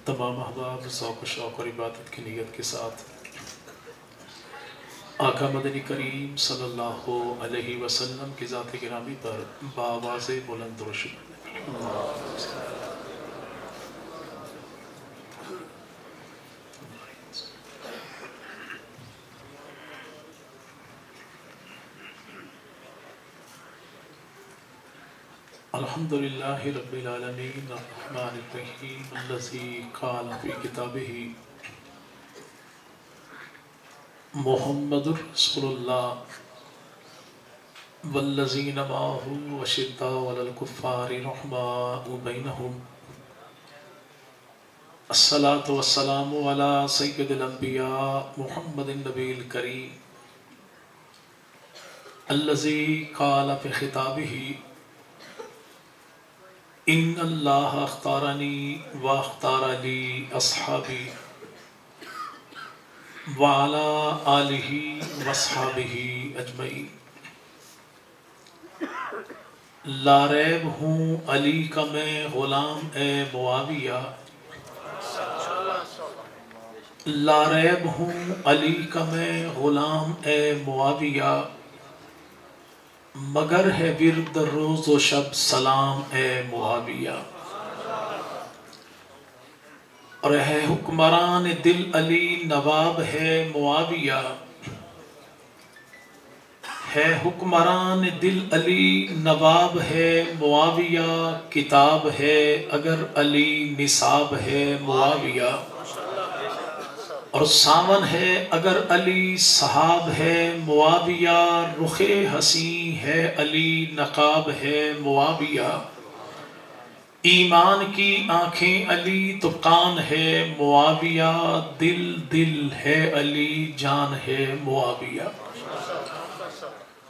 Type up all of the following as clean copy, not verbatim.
تمام احباب ذوق و شوق اور عبادت کی نیت کے ساتھ آقا مدنی کریم صلی اللہ علیہ وسلم کی ذات گرامی پر بآواز بلند درود الحمدللہ رب العالمین الرحمن الرحیم الذی قال فی کتابہ محمد رسول اللہ والذین معہ اشداء علی الکفار رحماء بینہم الصلاۃ والسلام علی سید الانبیاء محمد النبی الکریم الذی قال فی خطابہ ان اللہ اختارنی واختار لی اصحابی وعلی آلہ واصحابہ اجمعین لا ریب ہوں علی کا میں غلام اے معاویہ لا ریب ہوں علی کا میں غلام اے معاویہ مگر ہے ورد روز و شب سلام اے معاویہ اور ہے حکمران دل علی نواب ہے معاویہ ہے حکمران دل علی نواب ہے معاویہ کتاب ہے اگر علی نصاب ہے معاویہ اور ساون ہے اگر علی صحاب ہے معاویہ رخ حسین ہے علی نقاب ہے معاویہ ایمان کی آنکھیں علی تو کان ہے معاویہ دل دل ہے علی جان ہے معاویہ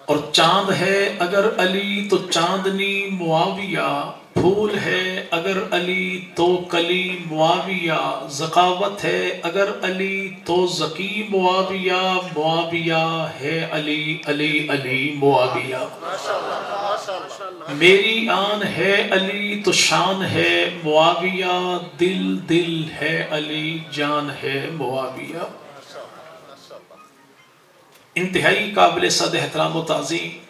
اور چاند ہے اگر علی تو چاندنی معاویہ پھول ہے اگر علی تو کلی معاویہ ذکاوت ہے اگر علی تو ذکی معاویہ معاویہ ہے علی علی علی معاویہ میری آن ہے علی تو شان ہے معاویہ دل دل ہے علی جان ہے معاویہ انتہائی قابل صد احترام و تعظیم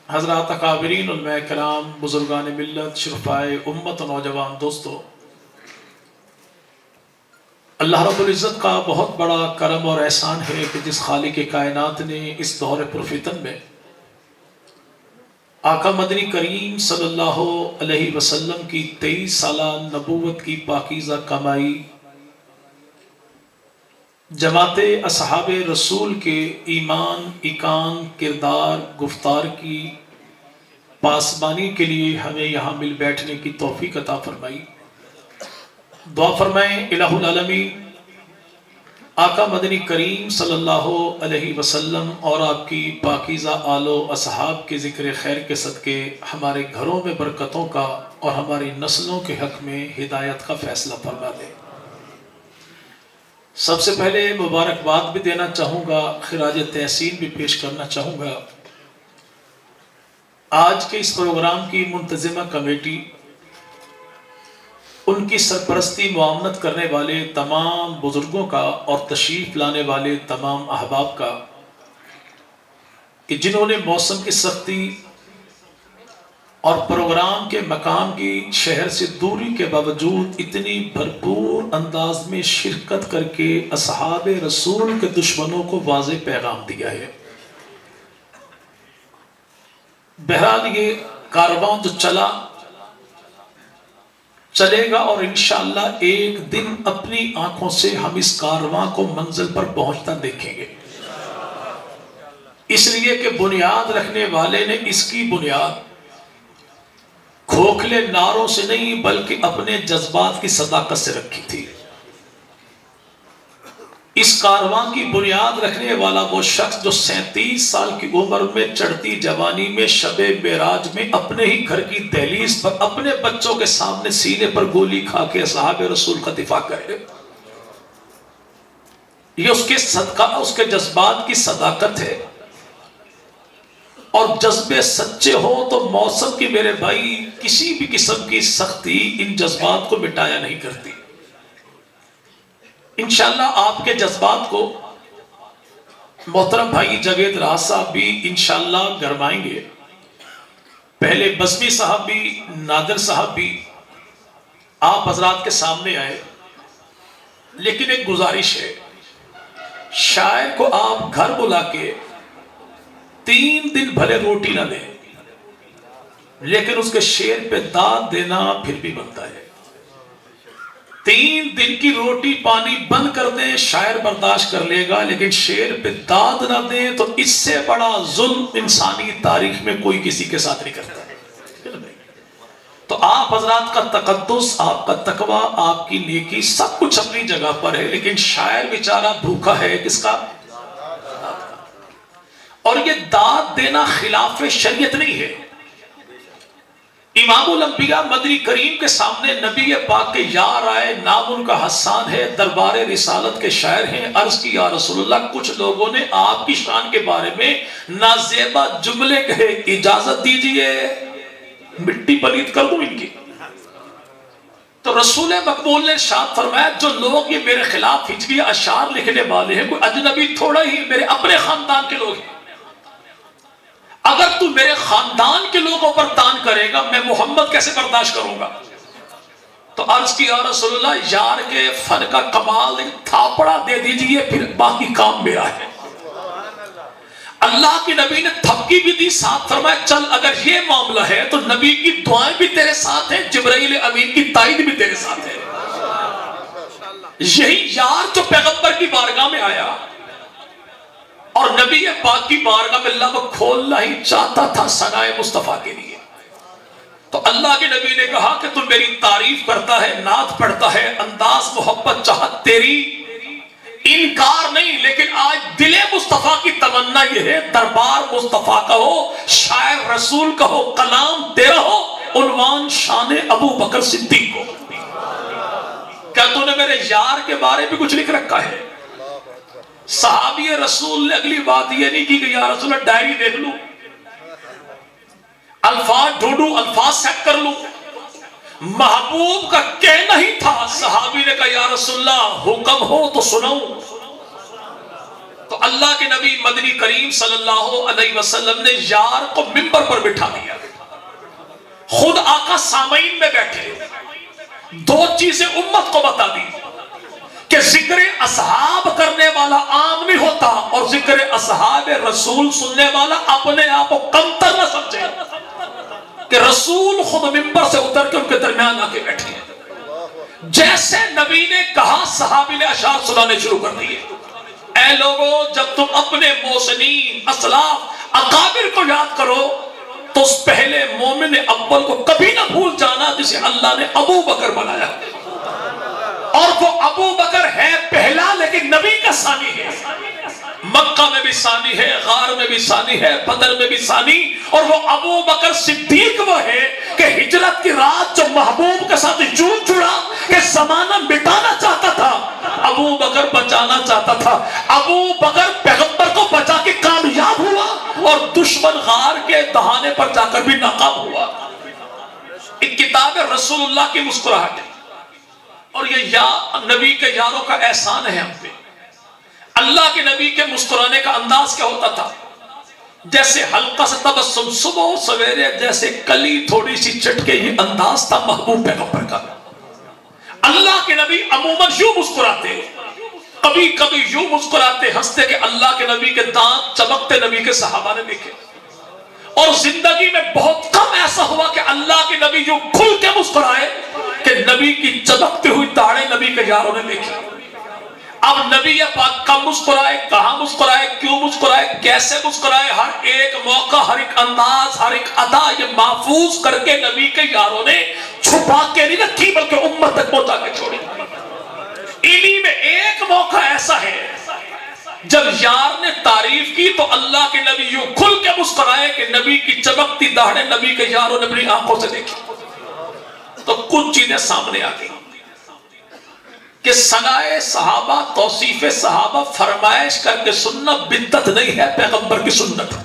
حضرات اکابرین علماء کرام بزرگان ملت شرفائے امت و نوجوان دوستو اللہ رب العزت کا بہت بڑا کرم اور احسان ہے کہ جس خالق کائنات نے اس دور پرفتن میں آقا مدنی کریم صلی اللہ علیہ وسلم کی 23 سالہ نبوت کی پاکیزہ کمائی جماعت اصحاب رسول کے ایمان ایقان کردار گفتار کی پاسبانی کے لیے ہمیں یہاں مل بیٹھنے کی توفیق عطا فرمائی دعا فرمائیں الہ العالمین آقا مدنی کریم صلی اللہ علیہ وسلم اور آپ کی پاکیزہ آل و اصحاب کے ذکر خیر کے صدقے ہمارے گھروں میں برکتوں کا اور ہماری نسلوں کے حق میں ہدایت کا فیصلہ فرما دے سب سے پہلے مبارکباد بھی دینا چاہوں گا خراج تحسین بھی پیش کرنا چاہوں گا آج کے اس پروگرام کی منتظمہ کمیٹی ان کی سرپرستی معاونت کرنے والے تمام بزرگوں کا اور تشریف لانے والے تمام احباب کا کہ جنہوں نے موسم کی سختی اور پروگرام کے مقام کی شہر سے دوری کے باوجود اتنی بھرپور انداز میں شرکت کر کے اصحاب رسول کے دشمنوں کو واضح پیغام دیا ہے بہرحال یہ کارواں جو چلے گا اور انشاءاللہ ایک دن اپنی آنکھوں سے ہم اس کارواں کو منزل پر پہنچتا دیکھیں گے اس لیے کہ بنیاد رکھنے والے نے اس کی بنیاد کھوکھلے نعروں سے نہیں بلکہ اپنے جذبات کی صداقت سے رکھی تھی اس کارواں کی بنیاد رکھنے والا وہ شخص جو 37 سال کی عمر میں چڑھتی جوانی میں شب معراج میں اپنے ہی گھر کی دہلیز پر اپنے بچوں کے سامنے سینے پر گولی کھا کے اصحاب رسول کا دفاع کرے یہ اس کے صدقہ اس کے جذبات کی صداقت ہے اور جذبے سچے ہو تو موسم کی میرے بھائی کسی بھی قسم کی سختی ان جذبات کو مٹایا نہیں کرتی. انشاءاللہ آپ کے جذبات کو محترم بھائی جاوید راز صاحب بھی انشاءاللہ گرمائیں گے. پہلے بزمی صاحب بھی نادر صاحب بھی آپ حضرات کے سامنے آئے، لیکن ایک گزارش ہے، شاعر کو آپ گھر بلا کے 3 دن بھلے روٹی نہ دیں، لیکن اس کے شعر پہ داد دینا پھر بھی بنتا ہے. 3 دن کی روٹی پانی بند کر دیں شاعر برداشت کر لے گا، لیکن شعر پہ داد نہ دیں تو اس سے بڑا ظلم انسانی تاریخ میں کوئی کسی کے ساتھ نہیں کرتا ہے. تو آپ حضرات کا تقدس، آپ کا تقوی، آپ کی نیکی سب کچھ اپنی جگہ پر ہے، لیکن شاعر بیچارہ بھوکا ہے کس کا؟ اور یہ داد دینا خلاف شریعت نہیں ہے. امام الانبیاء مدنی کریم کے سامنے نبی پاک کے یار آئے، نام ان کا حسان ہے، دربار رسالت کے شاعر ہیں. عرض کی یا رسول اللہ، کچھ لوگوں نے آپ کی شان کے بارے میں نازیبا جملے کہے، اجازت دیجئے مٹی پلیت کر دوں ان کی. تو رسول مقبول نے ارشاد فرمایا جو لوگ یہ میرے خلاف ہجوی اشعار لکھنے والے ہیں کوئی اجنبی تھوڑا ہی، میرے اپنے خاندان کے لوگ ہیں. اگر تو میرے خاندان کے لوگوں پر تان کرے گا میں محمد کیسے برداشت کروں گا؟ تو عرض کی یا رسول اللہ، یار کے فن کا کمال تھاپڑا دے دیجئے پھر باقی کام میرا ہے. اللہ کی نبی نے تھپکی بھی دی، ساتھ فرمایا چل اگر یہ معاملہ ہے تو نبی کی دعائیں بھی تیرے ساتھ ہیں، جبرائیل امین کی تائید بھی تیرے ساتھ ہے. یہی یار جو پیغمبر کی بارگاہ میں آیا اور نبی پاک کی بارگاہ میں لب کھولنا ہی چاہتا تھا ثنائے مصطفیٰ کے لیے، تو اللہ کے نبی نے کہا کہ تم میری تعریف کرتا ہے، نعت پڑھتا ہے، انداز محبت چاہت تیری، انکار نہیں، لیکن آج دل مصطفیٰ کی تمنا یہ ہے دربار مصطفیٰ کا ہو، شاعر رسول کا ہو، کلام تیرا ہو، عنوان شان ابو بکر صدیق ہو. کیا تو نے میرے یار کے بارے میں کچھ لکھ رکھا ہے؟ صحابی رسول نے اگلی بات یہ نہیں کی کہ یا رسول اللہ ڈائری دیکھ لوں، الفاظ ڈھونڈوں، الفاظ سیٹ کر لوں. محبوب کا کہنا ہی تھا، صحابی نے کہا یا رسول اللہ حکم ہو تو سناؤں. تو اللہ کے نبی مدنی کریم صلی اللہ علیہ وسلم نے یار کو منبر پر بٹھا دیا، خود آقا سامعین میں بیٹھے، 2 چیزیں امت کو بتا دی کہ ذکر اصحاب کرنے والا عام نہیں ہوتا اور ذکر اصحاب رسول سننے والا اپنے آپ کو کمتر نہ سمجھے، کہ رسول خود منبر سے اتر کے ان کے درمیان آ کے بیٹھے ہیں. جیسے نبی نے کہا صحابی نے اشعار سنانے شروع کر دیے. اے لوگوں، جب تم اپنے محسنین، اسلاف، اکابر کو یاد کرو تو اس پہلے مومن اول کو کبھی نہ بھول جانا جسے اللہ نے ابو بکر بنایا، اور وہ ابو بکر ہے پہلا لیکن نبی کا ثانی ہے. مکہ میں بھی ثانی ہے، غار میں بھی ثانی ہے، بدر میں بھی ثانی، اور وہ ابو بکر صدیق وہ ہے کہ ہجرت کی رات جو محبوب کے ساتھ جھوٹ جڑا کہ زمانہ مٹانا چاہتا تھا، ابو بکر بچانا چاہتا تھا. ابو بکر پیغمبر کو بچا کے کامیاب ہوا اور دشمن غار کے دہانے پر جا کر بھی ناکام ہوا. ایک کتاب رسول اللہ کی مسکراہٹ ہے، اور یہ نبی کے یاروں کا احسان ہے ہم پہ. اللہ کے نبی کے مسکرانے کا انداز کیا ہوتا تھا؟ جیسے ہلکا سا تبسم صبح سویرے، جیسے کلی تھوڑی سی چٹکے، یہ انداز تھا محبوب پیغمبر کا. اللہ کے نبی عموماً یوں مسکراتے، کبھی کبھی یوں مسکراتے ہنستے کہ اللہ کے نبی کے دانت چمکتے نبی کے صحابہ نے دیکھے. اور زندگی میں بہت کم ایسا ہوا کہ اللہ کے نبی یوں کھل کے مسکرائے کہ نبی کی چمکتی ہوئی داڑھیں نبی کے یاروں نے دیکھی. اب نبی پاک کب مسکرائے، کہاں مسکرائے، کیوں مسکرائے، کیسے مسکرائے، ہر ایک موقع، ہر ایک انداز، ہر ایک ادا یہ محفوظ کر کے نبی کے یاروں نے چھپا کے نہیں رکھی بلکہ امت تک پہنچا کے چھوڑی. انہی میں ایک موقع ایسا ہے جب یار نے تعریف کی تو اللہ کے نبی یوں کھل کے مسکرائے کہ نبی کی چمکتی داڑھیں نبی کے یاروں نے اپنی آنکھوں سے دیکھی. تو کچھ چیزیں سامنے آ گئی کہ ثنائے صحابہ، توصیف صحابہ فرمائش کر کے سننا بدعت نہیں ہے، پیغمبر کی سنت ہے.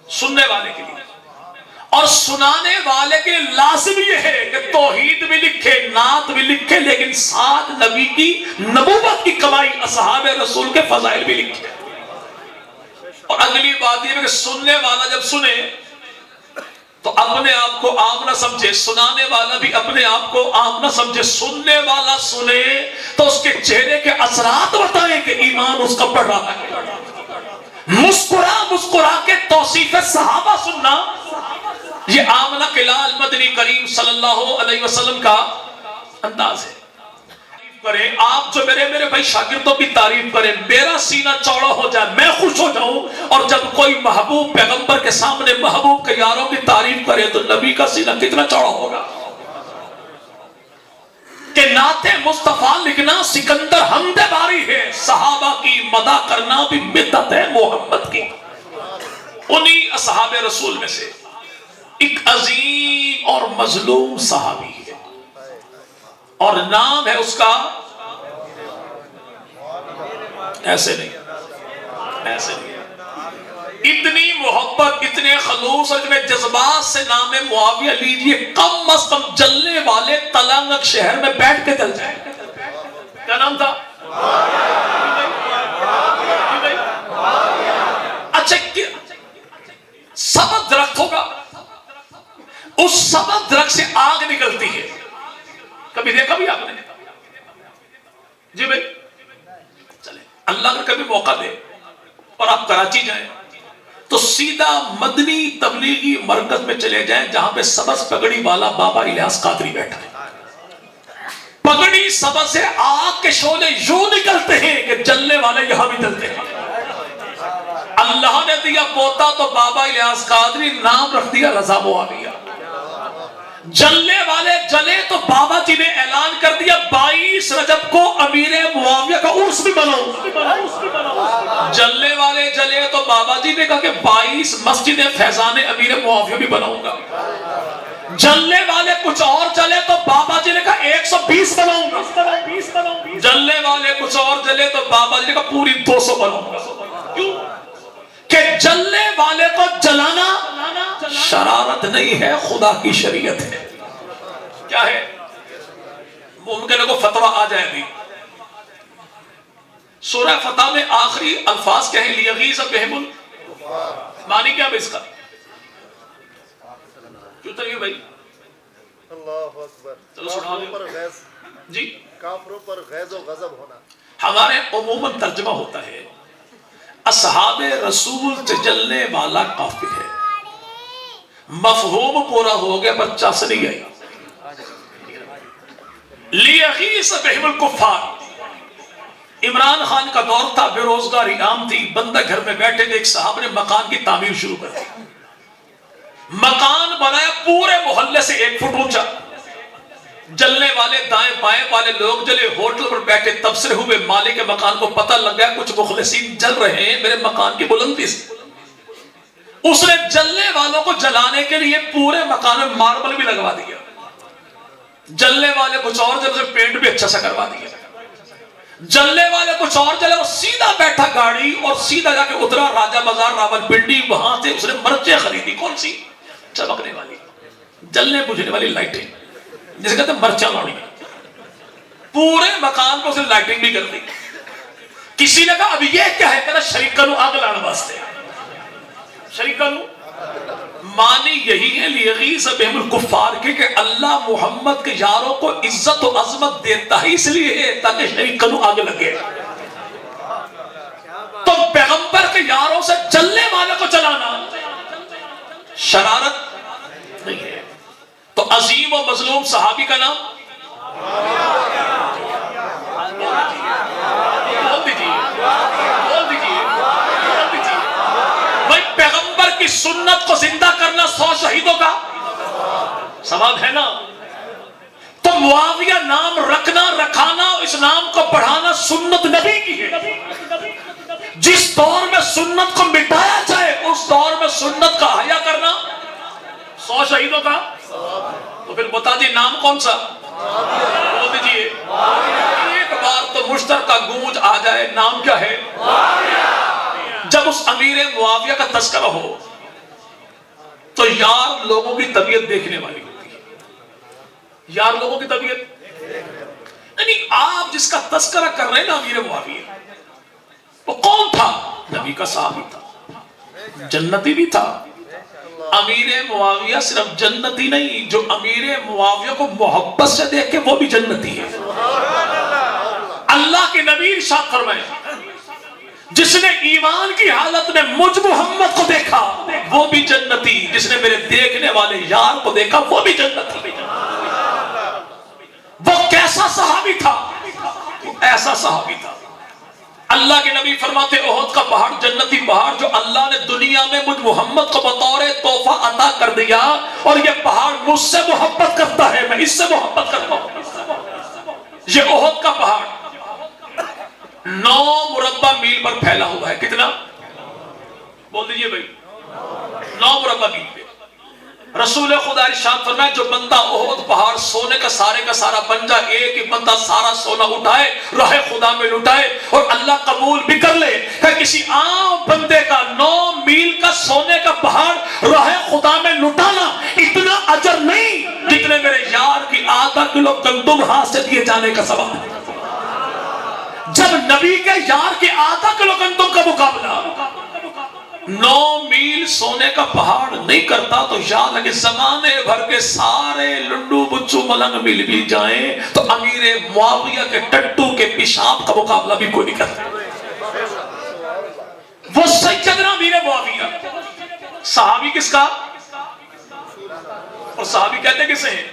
سننے والے کے لیے، اور سنانے والے کے لازم یہ ہے کہ توحید بھی لکھے، نعت بھی لکھے، لیکن ساتھ نبی کی نبوت کی کمائی اصحاب رسول کے فضائل بھی لکھے۔ اور اگلی بات یہ ہے کہ سننے والا جب سنے تو اپنے آپ کو عام نہ سمجھے، سنانے والا بھی اپنے آپ کو عام نہ سمجھے۔ سننے والا سنے تو اس کے چہرے کے اثرات بتائیں کہ ایمان اس کا بڑھ رہا ہے۔ مسکرا مسکرا کے توصیف صحابہ سننا، یہ آمنہ کلال مدنی کریم صلی اللہ علیہ وسلم کا انداز ہے۔ تعریف کریں آپ، جو میرے بھائی شاگردوں کی تعریف کریں، میرا سینہ چوڑا ہو جائے، میں خوش ہو جاؤں۔ اور جب کوئی محبوب پیغمبر کے سامنے محبوب کے یاروں کی تعریف کرے تو نبی کا سینہ کتنا چوڑا ہوگا کہ نعت مصطفیٰ لکھنا سکندر حمد باری ہے، صحابہ کی مدح کرنا بھی بدعت ہے محمد کی۔ انہی اصحاب رسول میں سے ایک عظیم اور مظلوم صحابی ہے، اور نام ہے اس کا، ایسے نہیں، ایسے نہیں، اتنی محبت، اتنے خلوص اور اتنے جذبات سے نام معاویہ لیجئے، کم از کم جلنے والے تلنگک شہر میں بیٹھ کے جل جائے۔ کیا نام تھا؟ اچھا، سبت درخت ہوگا، اس سبت درخت سے آگ نکلتی ہے، کبھی دیکھا بھی آپ نے؟ جی بھائی چلے، اللہ کا کبھی موقع دے اور آپ کراچی جائیں تو سیدھا مدنی تبلیغی مرکز میں چلے جائیں جہاں پہ سبز پگڑی والا بابا الیاس قادری بیٹھا ہے۔ پگڑی سبز سے آگ کے شعلے یوں نکلتے ہیں کہ جلنے والے یہاں بھی جلتے ہیں۔ اللہ نے دیا پوتا تو بابا الیاس قادری، نام رکھ دیا رضا معاویہ۔ جلنے والے جلے تو بابا جی نے اعلان کر دیا 22 رجب کو امیر معاویہ کا عرس بھی بناؤں۔ جلنے والے جلے تو بابا جی نے کہا کہ 22 مسجد فیضان امیر معاویہ بھی بناؤں گا۔ جلنے والے کچھ اور جلے تو بابا جی نے کہا 120 بناؤں گا۔ جلنے والے کچھ اور جلے تو بابا جی نے کہا پوری 200 بناؤں گا۔ کیوں کہ جلنے والے کو جلانا شرارت نہیں ہے، خدا کی شریعت ہے۔ کیا ہے؟ ممکن ہے کو فتویٰ آ جائے بھی۔ سورہ فتح میں آخری الفاظ کیا ہیں؟ لیغیظ بہم الکفار، معنی کیا ہے اس کا؟ کیوں تھا یہ بھائی؟ اللہ اکبر، چلو سنا دیں جی، کافروں پر غیظ و غضب ہونا۔ ہمارے عموماً ترجمہ ہوتا ہے اصحاب رسول سے جلنے والا کافر ہے، مفہوم پورا ہو گیا پر چس نہیں آئی۔ لیغیظ بہم الکفار، عمران خان کا دور تھا، بے روزگاری عام تھی، بندہ گھر میں بیٹھے تھے، ایک صاحب نے مکان کی تعمیر شروع کر دی، مکان بنایا پورے محلے سے 1 فٹ اونچا، جلنے والے دائیں بائیں والے لوگ جلے، ہوٹل پر بیٹھے تبصرے ہوئے، مالک مکان کو پتہ لگ گیا کچھ مخلصین جل رہے ہیں میرے مکان کی بلندی سے۔ اس نے جلنے والوں کو جلانے کے لیے پورے مکان میں ماربل بھی لگوا دیا، جلنے والے کچھ اور جلے، پینٹ بھی اچھا سا کروا دیا۔ جلنے والے کچھ اور جلے، وہ سیدھا بیٹھا گاڑی اور سیدھا جا کے اترا راجہ بازار راولپنڈی، وہاں سے اس نے مرچیں خریدی، کون سی؟ چمکنے والی، جلنے بجھنے والی لائٹیں، جسے کہتے ہیں مرچاں لوڑی، پورے مکان کو اس نے لائٹنگ بھی کر دی۔ کسی نے کہا اب یہ کیا ہے؟ کہتا شریکہ نو آگ لانا واسطے، شریکہ نو معنی یہی ہے لیغیظ بہم الکفار کے کہ اللہ محمد کے یاروں کو عزت و عظمت دیتا ہی اس لیے ہے تاکہ شریکہ نو آگ لگے۔ تو پیغمبر کے یاروں سے جلنے والے کو جلانا شرارت نہیں ہے۔ تو عظیم و مظلوم صحابی کا نام بول دیجیے، بول دیجیے، بول دیجیے بھائی، پیغمبر کی سنت کو زندہ کرنا 100 شہیدوں کا ثواب ہے نا؟ تو معاویہ نام رکھنا، رکھانا، اس نام کو پڑھانا سنت نبی کی ہے۔ جس دور میں سنت کو مٹایا جائے اس دور میں سنت کا حیا کرنا 100 شہیدوں کا۔ تو پھر بتا دیجیے نام کون سا؟ بول دیجیے ایک بار تو مشترکہ گونج آ جائے، نام کیا ہے؟ جب اس امیر معاویہ کا تذکرہ ہو تو یار لوگوں کی طبیعت دیکھنے والی ہوتی ہے. یار لوگوں کی طبیعت یعنی آپ جس کا تذکرہ کر رہے ہیں نا امیر معاویہ، وہ کون تھا؟ نبی کا صحابی تھا، جنتی بھی تھا. امیر معاویہ صرف جنتی نہیں، جو امیر معاویہ کو محبت سے دیکھ کے وہ بھی جنتی ہے. اللہ کے نبی ارشاد فرمائے جس نے ایمان کی حالت میں مجھ محمد کو دیکھا وہ بھی جنتی، جس نے میرے دیکھنے والے یار کو دیکھا وہ بھی جنتی. وہ کیسا صحابی تھا؟ وہ ایسا صحابی تھا. اللہ کے نبی فرماتے احد کا پہاڑ جنتی پہاڑ جو اللہ نے دنیا میں مجھ محمد کو بطور تحفہ عطا کر دیا، اور یہ پہاڑ مجھ سے محبت کرتا ہے، میں اس سے محبت کرتا ہوں. یہ احد کا پہاڑ 9 مربع میل پر پھیلا ہوا ہے. کتنا؟ بول دیجئے بھائی. 9 مربع میل پہ. رسول خدا ارشاد فرمائے جو بندہ احد پہاڑ سونے کا سارا بن جائے، ایک ہی بندہ سارا سونا اٹھائے راہ خدا میں لٹائے اور اللہ قبول بھی کر لے کہ کسی عام بندے کا 9 میل کا سونے کا پہاڑ راہ خدا میں لٹانا اتنا اجر نہیں جتنے میرے یار کی آدھا کلو گندم ہاتھ سے دیے جانے کا ثواب ہے. جب نبی کے یار کے آدھا کلو گندم کا مقابلہ 9 میل سونے کا پہاڑ نہیں کرتا تو یاد ہے کہ زمانے بھر کے سارے لنڈو بچو ملنگ مل بھی جائیں تو امیر معاویہ کے ٹٹو کے پیشاب کا مقابلہ بھی کوئی نہیں کرتا. وہ سیدنا امیر معاویہ صحابی کس کا؟ اور صحابی کہتے کسے ہیں؟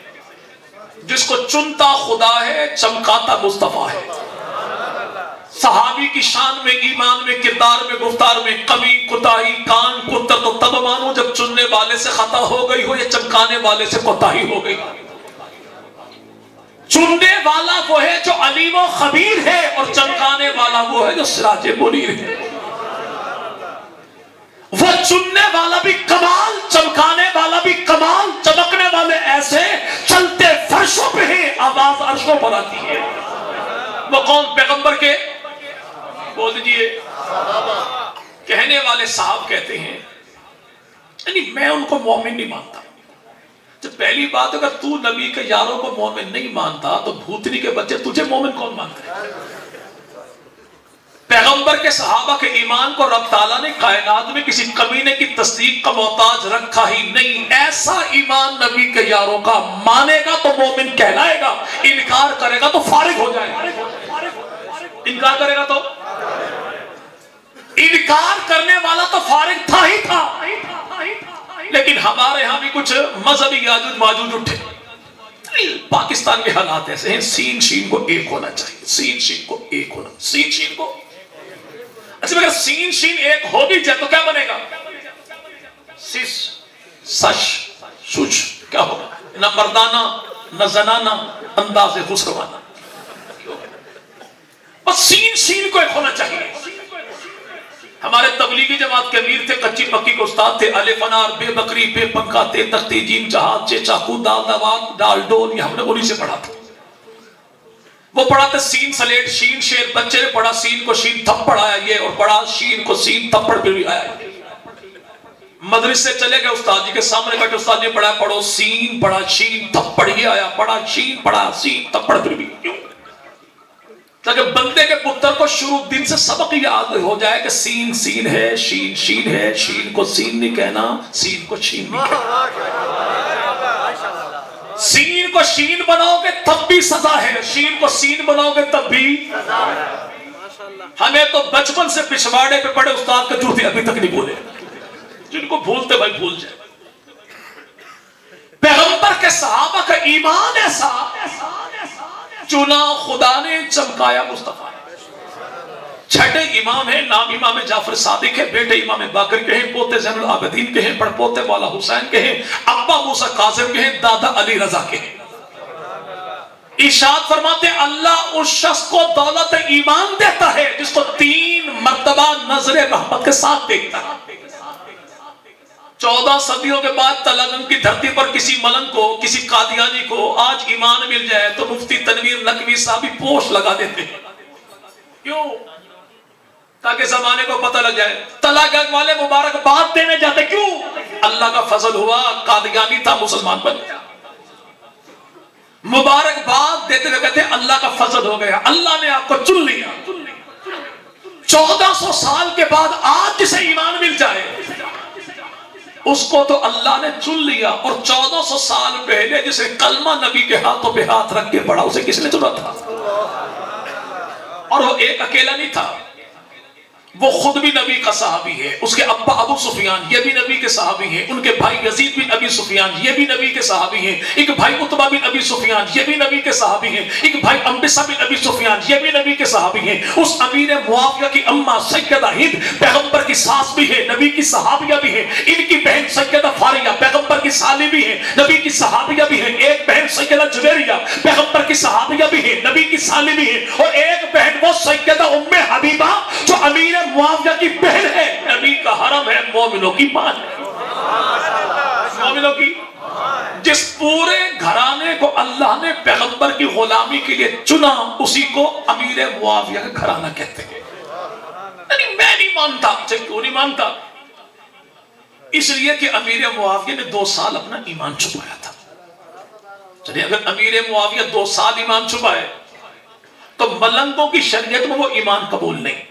جس کو چنتا خدا ہے چمکاتا مصطفیٰ ہے. صحابی کی شان میں، ایمان میں، کردار میں، گفتار میں کمی کوتاہی کان کتر تو تب مانو جب چننے والے سے خطا ہو گئی ہو یا چمکانے والے سے کوتاہی ہو گئی. چننے والا وہ ہے جو علیم و خبیر ہے اور چمکانے والا وہ ہے جو سراج منیر ہے. وہ چننے والا بھی کمال، چمکانے والا بھی کمال، چمکنے والے ایسے چلتے فرشوں پہ ہیں آواز عرشوں پر آتی ہے. وہ کون؟ پیغمبر کے بول دیجئے کہنے والے صاحب کہتے ہیں یعنی میں ان کو مومن نہیں مانتا. جب پہلی بات اگر تو نبی کے یاروں کو مومن نہیں مانتا تو بھوتنی کے بچے تجھے مومن کون مانتا ہے؟ پیغمبر کے صحابہ کے ایمان کو رب تعالیٰ نے کائنات میں کسی کمینے کی تصدیق کا محتاج رکھا ہی نہیں. ایسا ایمان نبی کے یاروں کا مانے گا تو مومن کہلائے گا، انکار کرے گا تو فارغ ہو جائے گا. انکار کرے گا تو انکار کرنے والا تو فارغ تھا ہی تھا. لیکن ہمارے ہاں بھی کچھ مذہبی یاجوج ماجوج اٹھے. پاکستان کے حالات ایسے ہیں، سین شین کو ایک ہونا چاہیے، سین شین کو ایک ہونا، سین شین کو اچھا اگر سین شین ایک ہو بھی جائے تو کیا بنے گا؟ سس سش سوچ کیا ہوگا؟ نہ مردانہ نہ زنانہ انداز خسروانہ. بس سین شین کو ایک ہونا چاہیے. ہمارے تبلیغی جماعت کے امیر تھے، کچی پکی کے استاد تھے، الف انار بے بکری بے پنکھا تے تختی جیم جہاز چے چاقو دال دوات ڈال ڈول، یہ ہم نے انہی سے پڑھا تھا. وہ پڑھا تھا سین سلیٹ شین شیر. بچے نے پڑھا سین کو شین تھپڑ آیا یہ، اور پڑھا شین کو سین تھپڑ پھر بھی آیا. مدرسے چلے گئے استاد جی کے سامنے بیٹھے، استاد جی پڑھا پڑھو سین، پڑھا شین تھپڑ یہ آیا، پڑھا شین پڑھا سین تھپڑ پھر بھی. کیوں؟ تاکہ بندے کے پتر کو شروع دن سے سبق یاد ہو جائے کہ سین سین ہے، شین شین ہے، شین کو سین نہیں کہنا، سین کو شین نہیں کہنا. سین کو شین بناؤ گے تب بھی سزا ہے، شین کو سین بناؤ گے تب بھی. ہمیں تو بچپن سے پچھواڑے پہ پڑے استاد کے جوتے ابھی تک نہیں بولے. جن کو بھولتے بھائی بھول جائے. پیغمبر کے صحابہ کا ایمان ایسا چنا خدا نے چمکایا مصطفیٰ نے. چھٹے امام ہیں، نام امام جعفر صادق ہے، بیٹے امام باقر کے ہیں، پوتے زین العابدین کے ہیں، پڑ پوتے مولا حسین کے ہیں، ابا موسیٰ کاظم کے ہیں، دادا علی رضا کے ہیں. ارشاد فرماتے ہیں اللہ اس شخص کو دولت ایمان دیتا ہے جس کو 3 مرتبہ نظر رحمت کے ساتھ دیکھتا ہے. 14 صدیوں کے بعد تلنگانہ کی دھرتی پر کسی ملنگ کو، کسی قادیانی کو آج ایمان مل جائے تو مفتی تنویر نقوی صاحب بھی پوش لگا دیتے ہیں. کیوں؟ تاکہ زمانے کو پتہ لگ جائے. تلنگانہ والے مبارک بات دینے جاتے. کیوں؟ اللہ کا فضل ہوا، قادیانی تھا مسلمان بن گیا۔ مبارکباد دیتے ہوئے کہتے ہیں اللہ کا فضل ہو گیا، اللہ نے آپ کو چن لیا۔ 1400 سال کے بعد آج جسے ایمان مل جائے اس کو تو اللہ نے چن لیا، اور 1400 سال پہلے جسے کلمہ نبی کے ہاتھوں پہ ہاتھ رکھ کے پڑھا اسے کس نے چنا تھا؟ اور وہ ایک اکیلا نہیں تھا، وہ خود بھی نبی کا صحابی ہے، اس کے ابا ابو سفیان یہ بھی نبی کے صحابی ہیں، ان کے بھائی یزید بن ابی سفیان یہ بھی نبی کے صحابی ہیں، ایک بھائی عتبہ بن ابی سفیان یہ بھی نبی کے صحابی ہیں، ایک بھائی انبسہ بن ابی سفیان یہ بھی نبی کے صحابی ہیں۔ اس امیر معاویہ کی اماں سیدہ ہند پیغمبر کی ساس بھی ہے، نبی کی صحابیہ بھی ہے، ان کی بہن سیدہ فاریہ پیغمبر کی سالی بھی ہے، نبی کی صحابیہ بھی ہے، ایک بہن سیدہ جویریہ پیغمبر کی صحابیہ بھی ہے، نبی کی سالی بھی ہے، اور ایک بہن وہ سیدہ ام حبیبہ جو امیر معاویہ کی بہن ہے، نبی کا حرم ہے، مومنوں کی ماں ہے، مومنوں کی۔ جس پورے گھرانے کو اللہ نے پیغمبر کی غلامی کے لیے چنا اسی کو امیر معاویہ کا گھرانہ کہتے ہیں۔ یعنی میں نہیں مانتا، کیوں نہیں مانتا؟ اس لیے کہ امیر معاویہ نے 2 سال اپنا ایمان چھپایا تھا۔ چلیے اگر امیر معاویہ 2 سال ایمان چھپائے تو ملنگوں کی شریعت میں وہ ایمان قبول نہیں۔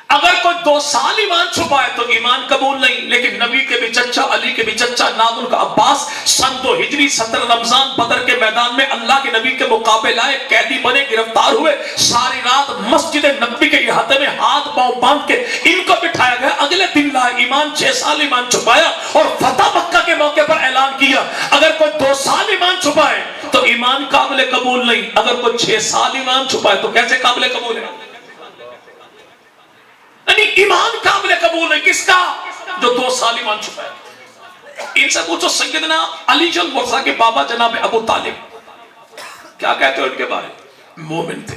اگر کوئی 2 سال ایمان چھپائے تو ایمان قبول نہیں، لیکن نبی کے بھی چچا، علی کے بھی چچا، نادر کا عباس سن 2 ہجری 17 رمضان بدر کے میدان میں اللہ کے نبی کے مقابلے لائے، قیدی بنے، گرفتار ہوئے، ساری رات مسجد نبوی کے احاطے میں ہاتھ پاؤں باندھ کے ان کو بٹھایا گیا، اگلے دن لائے ایمان، 6 سال ایمان چھپایا اور فتح مکہ کے موقع پر اعلان کیا اگر کوئی 2 سال ایمان چھپائے تو ایمان قابل قبول نہیں، اگر کوئی 6 سال ایمان چھپائے تو کیسے قابل قبول ہے؟ یعنی ایمان قابل قبول ہے کس کا؟ جو 2 سال ایمان چھپائے۔ ان سے پوچھو سیدنا علی جل مرزا کے بابا جناب ابو طالب کیا کہتے ہیں ان کے بارے؟ مومن تھے،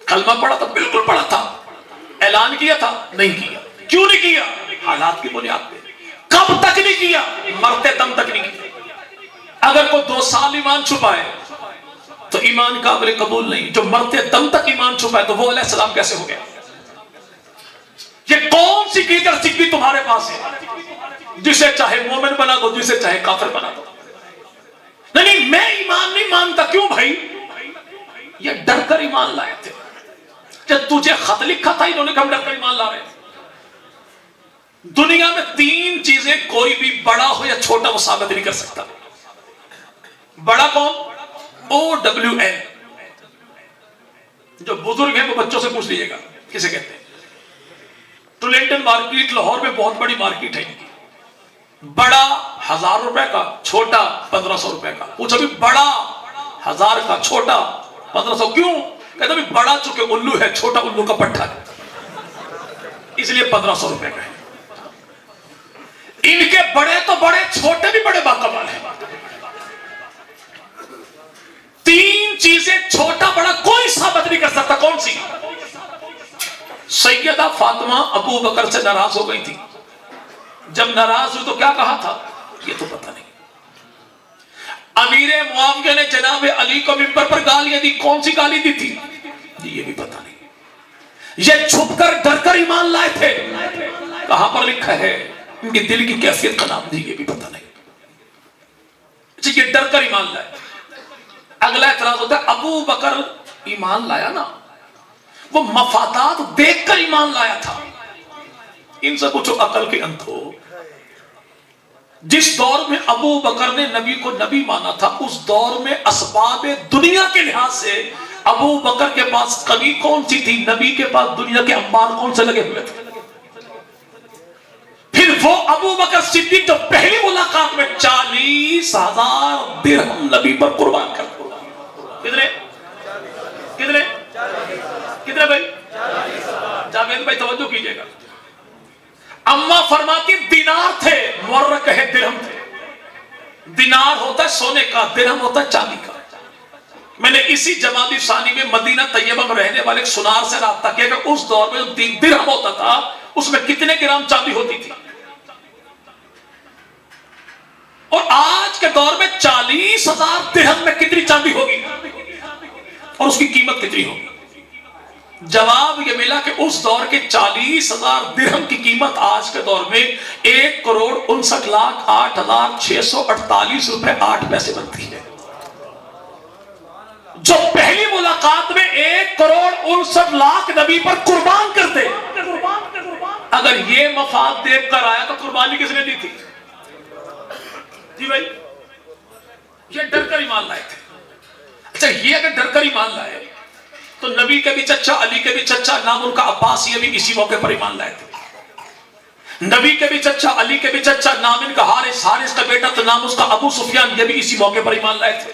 کلمہ پڑھا تھا، بالکل پڑھا تھا، اعلان کیا تھا، نہیں کیا۔ کیوں نہیں کیا؟ حالات کی بنیاد پہ۔ کب تک نہیں کیا؟ مرتے دم تک نہیں کیا۔ اگر کوئی 2 سال ایمان چھپائے تو ایمان قابل قبول نہیں، جو مرتے دم تک ایمان چھپائے تو وہ علیہ السلام کیسے ہو گیا؟ یہ کون سی کیچڑ چکی تمہارے پاس ہے جسے چاہے مومن بنا دو، جسے چاہے کافر بنا دو؟ نہیں میں ایمان نہیں مانتا، کیوں بھائی؟ یہ ڈر کر ایمان لائے تھے، جب تجھے خط لکھا تھا انہوں نے کہا ڈر کر ایمان لا رہے تھے۔ دنیا میں 3 چیزیں کوئی بھی بڑا ہو یا چھوٹا وہ ثابت نہیں کر سکتا۔ بڑا کون؟ OWN، جو بزرگ ہیں وہ بچوں سے پوچھ لیجیے گا کسے کہتے ہیں۔ ٹولنٹن مارکیٹ لاہور میں بہت بڑی مارکیٹ ہے، بڑا 1000 روپے کا، چھوٹا 1500 روپے کا۔ پوچھو بھی بڑا 1000 کا، چھوٹا 1500 کیوں؟ کہتا بھی بڑا چونکہ الو ہے، چھوٹا الو کا پٹھا ہے، اس لیے 1500 روپے کا ہے۔ ان کے بڑے تو بڑے، چھوٹے بھی بڑے باکمال ہیں۔ 3 چیزیں چھوٹا بڑا کوئی ثابت نہیں کر سکتا، کون سی؟ سیدہ فاطمہ ابو بکر سے ناراض ہو گئی تھی، جب ناراض ہوئی تو کیا کہا تھا یہ تو پتہ نہیں۔ امیر معاویہ نے جناب علی کو منبر پر گالیاں دی، کون سی گالی دی تھی یہ بھی پتہ نہیں۔ یہ چھپ کر ڈر کر ایمان لائے تھے، کہاں پر لکھا ہے؟ ان کے دل کی کیفیت کا نام دی یہ بھی پتہ نہیں۔ یہ ڈر کر ایمان لائے۔ اگلا اعتراض ہوتا ہے ابو بکر ایمان لایا نا، وہ مفادات دیکھ کر ایمان لایا تھا۔ ان سے پوچھو عقل کے اندھو، جس دور میں ابو بکر نے نبی کو نبی مانا تھا اس دور میں اسباب دنیا کے لحاظ سے ابو بکر کے پاس کمی کون سی تھی؟ نبی کے پاس دنیا کے انبار کون سے لگے ہوئے تھے؟ پھر وہ ابو بکر صدیق جو پہلی ملاقات میں 40,000 درہم نبی پر قربان کر، کتنے کتنے بھائی؟ جاوید بھائی توجہ کیجئے گا۔ اما فرماتی دینار تھے، مورک ہے درہم تھے۔ دینار ہوتا ہے سونے کا، درہم ہوتا ہے چاندی کا۔ میں نے اسی جمادی ثانی میں مدینہ طیبہ میں رہنے والے ایک سنار سے رابطہ کیا کہ اس دور میں جو درہم ہوتا تھا اس میں کتنے گرام چاندی ہوتی تھی، اور آج کے دور میں 40,000 درہم میں کتنی چاندی ہوگی اور اس کی قیمت کتنی ہوگی؟ جواب یہ ملا کہ اس دور کے 40,000 درہم کی قیمت آج کے دور میں 1,59,08,648 روپے 8 پیسے بنتی ہے. جو پہلی ملاقات میں 1,59,00,000 نبی پر قربان کر دے، اگر یہ مفاد دیکھ کر آیا تو قربانی کس نے دی تھی؟ جی بھائی، یہ ڈر کر ایمان لائے تھے. اچھا، یہ اگر ڈر کر ایمان لائے تو نبی کے بھی چچا، علی کے بھی چچا، نام ان کا عباس، یہ بھی اسی موقع پر ایمان لائے تھے. نبی کے بھی چچا، علی کے بھی چچا، نام ان کا حارث کا بیٹا تو نام اس کا ابو سفیان، یہ بھی اسی موقع پر ایمان لائے تھے.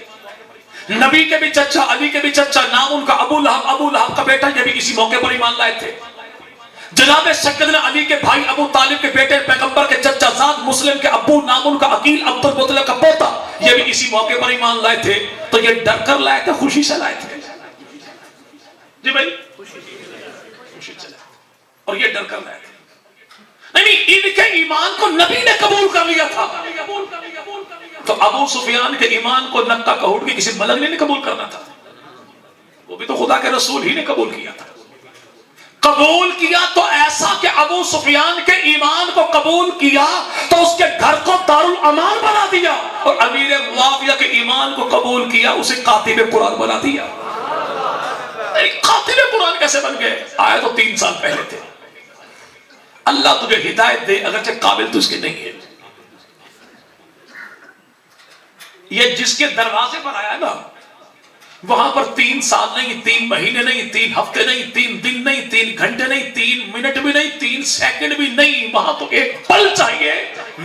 نبی کے بھی چچا، علی کے بھی چچا، نام ان کا ابو لہب کا بیٹا، یہ بھی اسی موقع پر ایمان لائے تھے. جناب سیدنا علی کے بھائی ابو طالب کے بیٹے، پیغمبر کے چچا زاد، مسلم کے ابو، نام ان کا عقیل، عبد المطلب کا پوتا، یہ بھی اسی موقع پر ایمان لائے تھے. تو یہ ڈر کر لائے تھے، خوشی سے لائے تھے؟ جی بھائی، خوشی سے لائے. اور یہ ڈر کر لائے تھے؟ نہیں، ان کے ایمان کو نبی نے قبول کر لیا تھا. تو ابو سفیان کے ایمان کو نکا کہوڑ کے کسی ملک نے قبول کرنا تھا؟ وہ بھی تو خدا کے رسول ہی نے قبول کیا تھا. قبول کیا تو ایسا کہ ابو سفیان کے ایمان کو قبول کیا تو اس کے گھر کو دارالامان بنا دیا، اور امیر معاویہ کے ایمان کو قبول کیا اسے کاتب قرآن بنا دیا. کاتب قرآن کیسے بن گئے؟ آئے تو 3 سال پہلے تھے. اللہ تجھے ہدایت دے، اگرچہ قابل تو اس کے نہیں ہے. یہ جس کے دروازے پر آیا نا، وہاں پر 3 سال نہیں، 3 مہینے نہیں، 3 ہفتے نہیں، 3 دن نہیں، 3 گھنٹے نہیں، 3 منٹ بھی نہیں، 3 سیکنڈ بھی نہیں. وہاں تو ایک پل چاہیے،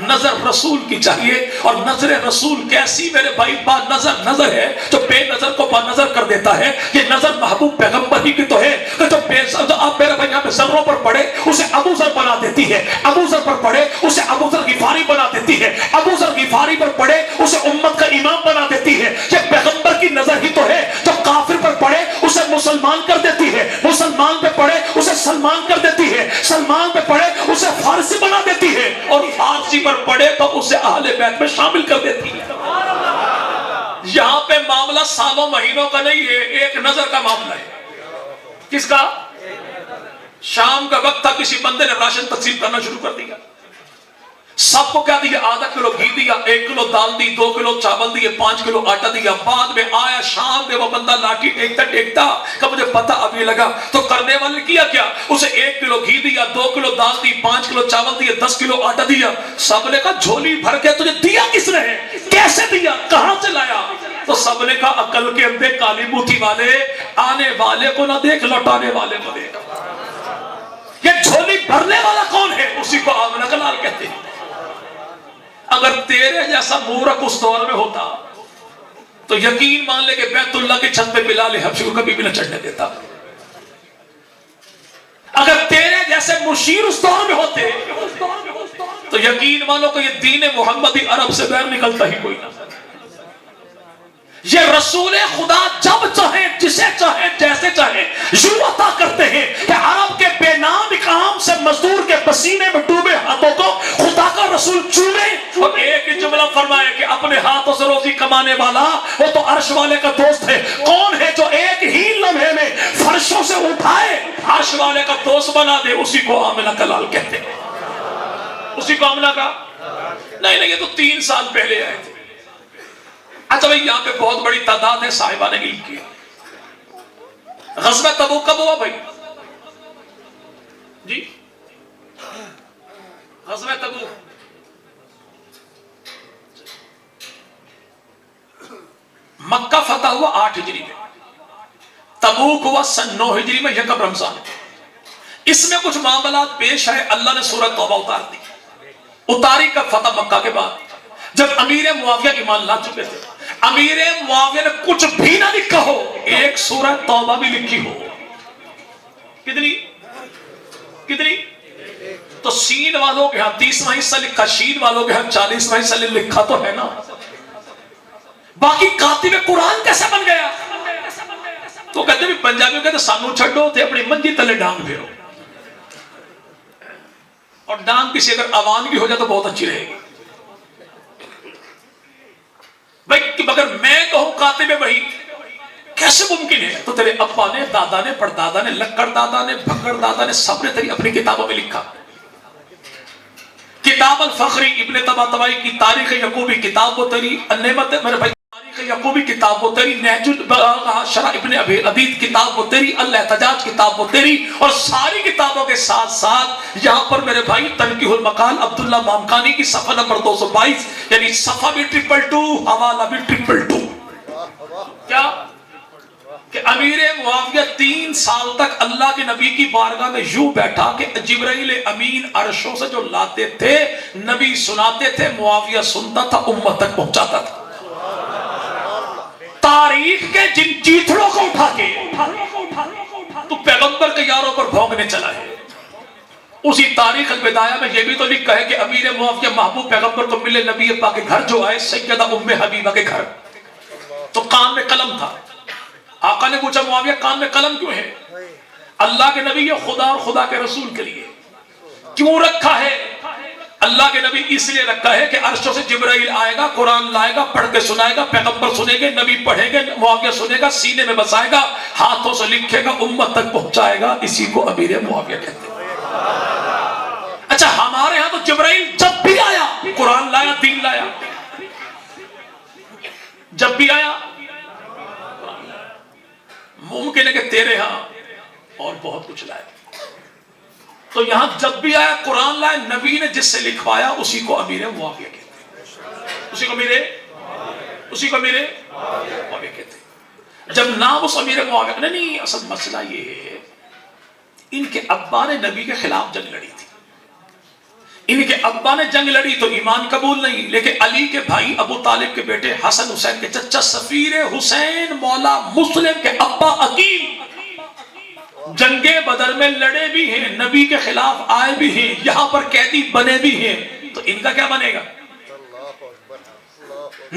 نظر رسول کی چاہیے. اور نظر رسول کیسی میرے بھائی؟ با نظر ہے جو بے نظر کو با نظر کر دیتا ہے. یہ نظر محبوب پیغمبر ہی کی تو ہے کہ جو آپ میرے بھائی یہاں پہ ذروں پر پڑے اسے ابو ذر بنا دیتی ہے، ابو ذر پر پڑے اسے ابو ذر غفاری بنا دیتی ہے، ابو ذر غفاری پر پڑے اسے امت کا امام بنا دیتی ہے. یہ پیغمبر کی نظر ہی تو ہے جو کافر پر پڑے اسے مسلمان کر دیتی ہے، مسلمان پہ پڑے اسے سلمان کر دیتی ہے، سلمان پہ پڑے اسے فارسی بنا دیتی ہے، اور فارسی پر پڑے تو اسے اہل بیت میں شامل کر دیتی ہے. یہاں پہ معاملہ سالوں مہینوں کا نہیں ہے، ایک نظر کا معاملہ ہے. کس کا؟ شام کا وقت تھا، کسی بندے نے راشن تقسیم کرنا شروع کر دیا. سب کو کیا دیا؟ آدھا کلو گھی دیا، 1 کلو دال دی، 2 کلو چاول دیے، 5 کلو آٹا دیا. بعد میں آیا شام میں وہ بندہ لاٹھی ٹیکتا کہ مجھے پتہ ابھی لگا. تو کرنے والے کیا اسے 1 کلو گھی دیا، 2 کلو دال دی، 5 کلو چاول دیے، 10 کلو آٹا دیا. سب نے کہا جھولی بھر کے تجھے دیا کس نے ہے؟ کیسے دیا؟ کہاں سے لایا؟ تو سب نے کہا عقل کے اندھے کالی بوتھی والے، آنے والے کو نہ دیکھ، لوٹانے والے کو دیکھ. یہ جھولی بھرنے والا کون ہے؟ اسی کو آمنہ کا لال کہتے ہیں. اگر تیرے جیسا مورخ اس دور میں ہوتا تو یقین مان لے کہ بیت اللہ کی چھت پہ بلال حبشی کو کبھی بھی نہ چڑھنے دیتا. اگر تیرے جیسے مشیر اس دور میں ہوتے تو یقین مانو کہ یہ دین محمدی عرب سے بیر نکلتا ہی کوئی نہ. یہ رسول خدا جب چاہے، جسے چاہے، جیسے چاہے یوں عطا کرتے ہیں کہ عرب کے بے نام کام سے مزدور کے پسینے میں ڈوبے ہاتھوں کو خدا کا رسول چومے اور ایک ہی جملہ فرمائے کہ اپنے ہاتھوں سے روزی کمانے والا وہ تو عرش والے کا دوست ہے. کون ہے جو ایک ہی لمحے میں فرشوں سے اٹھائے عرش والے کا دوست بنا دے؟ اسی کو آمنہ کا لال کہتے ہیں. اسی کو آمنہ کا نہیں، یہ تو 3 سال پہلے آئے تھے. اچھا بھائی، یہاں پہ بہت بڑی تعداد ہے صاحبان علم کی. غزوہ تبوک کب ہوا بھائی؟ جی، غزوہ تبوک مکہ فتح ہوا 8 ہجری میں، تبوک ہوا سن 9 ہجری میں، یکم رمضان. اس میں کچھ معاملات پیش ہے. اللہ نے سورۃ توبہ اتار دی. اتاری کا فتح مکہ کے بعد جب امیر معاویہ ایمان لا چکے تھے. امیر معاویہ نے کچھ بھی نہ لکھا ہو، ایک سورۃ توبہ بھی لکھی ہو. کتنی؟ تو سین والوں کے ہاں 30واں حصہ لکھا، شین والوں کے ہاں 40واں حصہ لکھا تو ہے نا. باقی کاتب قرآن کیسے بن گیا؟ تو کہتے بھی پنجابیوں کہتے سانو چھڑو تھے اپنی منجی تلے ڈانگ پھیرو. اور ڈانگ کسی اگر عوانگی ہو جائے تو بہت اچھی رہے گی. بھائی مگر میں کہوں کاتب وحی کیسے ممکن ہے؟ تو تیرے ابا نے، دادا نے، پردادا نے، لکڑ دادا نے، بھگڑ دادا نے، سب نے تیری اپنی کتابوں میں لکھا. کتاب الفخری ابن طباطبائی کی تاریخ یعقوبی کتاب وہ تیری، نعمت میرے بھائی تاریخ یعقوبی کتاب وہ تیری، نہج البلاغہ شرح ابن ابی عدید کتاب وہ تیری، الاحتجاج کتاب وہ تیری، اور ساری کتابوں کے ساتھ ساتھ یہاں پر میرے بھائی تنقیح المقال عبداللہ مامکانی کی صفحہ نمبر 222، یعنی صفحہ بھی 222، حوالہ بھی 222. کیا کہ امیر معاویہ 3 سال تک اللہ کے نبی کی بارگاہ میں یوں بیٹھا کہ جبرائیل امین عرشوں سے جو لاتے تھے نبی سناتے تھے، معاویہ سنتا تھا، امت تک پہنچاتا تھا. تاریخ کے جن چیتڑوں کو اٹھا کے تو پیغمبر کے یاروں پر بھونکنے چلا ہے. اسی تاریخ البدایہ میں یہ بھی تو لکھا ہے کہ امیر معاویہ محبوب پیغمبر کو ملے نبی پاک کے گھر جو آئے سیدہ ام حبیبہ کے گھر، تو کان میں قلم تھا. آقا نے پوچھا معاویہ کان میں قلم کیوں ہے؟ اللہ کے نبی یہ خدا اور خدا کے رسول کے لیے. کیوں رکھا ہے؟ اللہ کے نبی اس لیے رکھا ہے کہ عرشوں سے جبرائیل آئے گا، قرآن لائے گا، پڑھ کے سنائے گا، پیغمبر سنے گے، نبی پڑھے گے، معاویہ سنے گا، سینے میں بسائے گا، ہاتھوں سے لکھے گا، امت تک پہنچائے گا. اسی کو امیر معاویہ کہتے ہیں. اچھا ہمارے ہاں تو جبرائیل جب بھی آیا قرآن لایا، دین لایا، جب بھی آیا. ممکن ہے کہ تیرے ہاں اور بہت کچھ لائے. تو یہاں جب بھی آیا قرآن لائے، نبی نے جس سے لکھوایا اسی کو امیر معاویہ کہتے ہیں. اسی کو امیر معاویہ کہتے ہیں. جب نام اس امیر معاویہ نہیں، اصل مسئلہ یہ ہے ان کے ابا نے نبی کے خلاف جنگ لڑی تھی. ان کے ابا نے جنگ لڑی تو ایمان قبول نہیں، لیکن علی کے بھائی ابو طالب کے بیٹے حسن حسین کے چچا سفیر حسین مولا مسلم کے ابا عقیل جنگ بدر میں لڑے بھی ہیں، نبی کے خلاف آئے بھی ہیں، یہاں پر قیدی بنے بھی ہیں. تو ان کا کیا بنے گا؟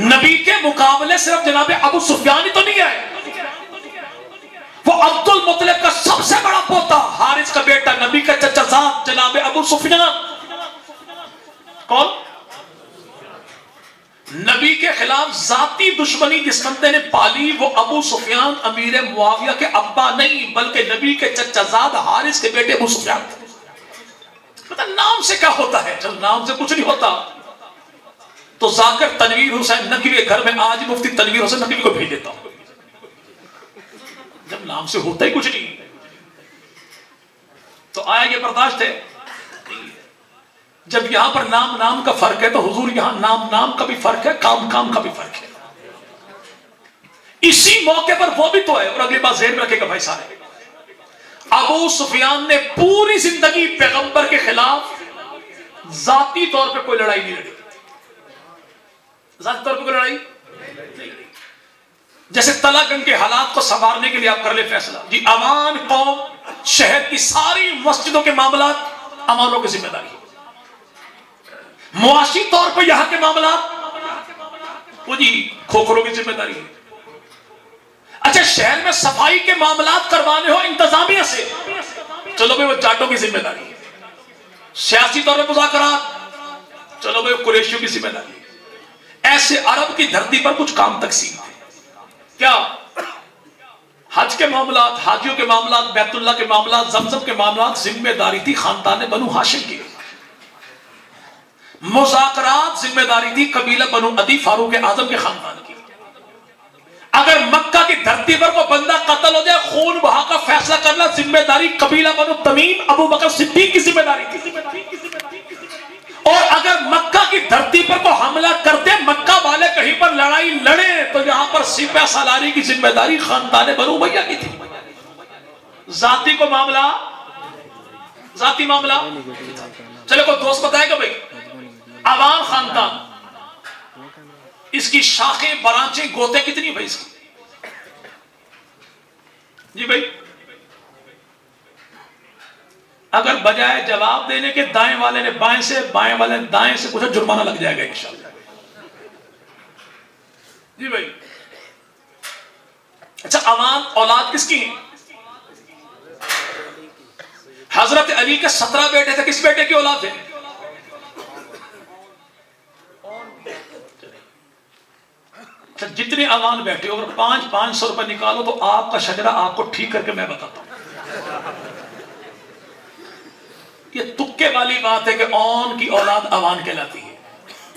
نبی کے مقابلے صرف جناب ابو سفیان ہی تو نہیں آئے، وہ عبد المطلب کا سب سے بڑا پوتا حارث کا بیٹا، نبی کا چچا زاد جناب ابو سفیان. کون؟ نبی کے خلاف ذاتی دشمنی جس بندے نے پالی وہ ابو سفیان امیر معاویہ کے ابا نہیں بلکہ نبی کے چچا زاد حارث کے بیٹے ابو سفیان. پتہ نام سے کیا ہوتا ہے؟ چل نام سے کچھ نہیں ہوتا. تو ذاکر تنویر حسین نقوی کے گھر میں آج مفتی تنویر حسین نقوی کو بھیج دیتا ہوں. جب نام سے ہوتا ہی کچھ نہیں تو آیا یہ برداشت ہے. جب یہاں پر نام کا فرق ہے تو حضور یہاں نام کا بھی فرق ہے، کام کا بھی فرق ہے. اسی موقع پر وہ بھی تو ہے. اور اگلی بات ذہن میں رکھے گا بھائی سارے، ابو سفیان نے پوری زندگی پیغمبر کے خلاف ذاتی طور پہ کوئی لڑائی نہیں لڑی. ذاتی طور پہ کوئی لڑائی نہیں لڑی. جیسے تلا گنگ کے حالات کو سنوارنے کے لیے آپ کر لیں فیصلہ، جی امان قوم شہر کی ساری مسجدوں کے معاملات امانوں کی ذمہ داری. معاشی طور پر یہاں کے معاملات وہ جی کھوکھروں کی ذمہ داری ہے. اچھا شہر میں صفائی کے معاملات کروانے ہو انتظامیہ سے، چلو بھائی وہ جاٹوں کی ذمہ داری ہے. سیاسی طور پر مذاکرات، چلو بھائی قریشیوں کی ذمہ داری ہے. ایسے عرب کی دھرتی پر کچھ کام تقسیم تھے. کیا؟ حج کے معاملات، حاجیوں کے معاملات، بیت اللہ کے معاملات، زمزم کے معاملات ذمہ داری تھی خاندان بنو ہاشم کی. مذاکرات ذمہ داری تھی قبیلہ بنو عدی فاروق اعظم کے خاندان کی. اگر مکہ کی دھرتی پر کوئی بندہ قتل ہو جائے خون بہا کا فیصلہ کرنا ذمہ داری قبیلہ بنو تمیم ابو بکر صدیق کی ذمہ داری تھی. اور اگر مکہ کی دھرتی پر کوئی حملہ کرتے مکہ والے کہیں پر لڑائی لڑے تو یہاں پر سپہ سالاری کی ذمہ داری خاندان بنو امیہ کی تھی. ذاتی کو معاملہ، ذاتی معاملہ چلے کوئی دوست بتائے گا بھائی عوام خاندان اس کی شاخیں برانچیں گوتے کتنی بھائی اس کی؟ جی بھائی اگر بجائے جواب دینے کے دائیں والے نے بائیں سے، بائیں والے نے دائیں سے پوچھا جرمانہ لگ جائے گا انشاءاللہ. جی بھائی اچھا امان اولاد کس کی ہیں؟ حضرت علی کے 17 بیٹے تھے، کس بیٹے کی اولاد ہے؟ اچھا جتنے عوام بیٹھے اگر 500 روپے نکالو تو آپ کا شجرہ آپ کو ٹھیک کر کے میں بتاتا ہوں. یہ تکے والی بات ہے کہ اون کی اولاد اوان کہلاتی ہے،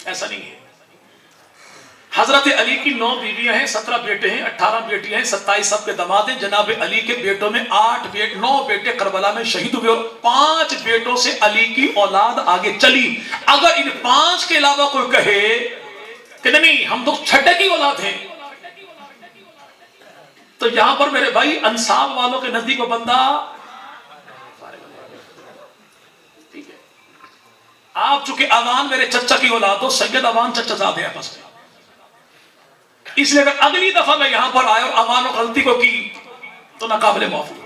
ایسا نہیں ہے. حضرت علی کی 9 بیویاں ہیں، 17 بیٹے ہیں، 18 بیٹیاں ہیں، 27 سب کے داماد ہیں. جناب علی کے بیٹوں میں 9 بیٹے کربلا میں شہید ہوئے اور 5 بیٹوں سے علی کی اولاد آگے چلی. اگر ان 5 کے علاوہ کوئی کہے کہ نہیں ہم تو چھٹے کی اولاد ہیں، تو یہاں پر میرے بھائی انصاب والوں کے نزدیک وہ بندہ ٹھیک ہے. آپ چونکہ اوان میرے چچا کی اولاد ہو، سید اوان چچا زادے ہیں بس. اس لیے اگر اگلی دفعہ میں یہاں پر آیا اور اوان و غلطی کو کی تو ناقابل معافی.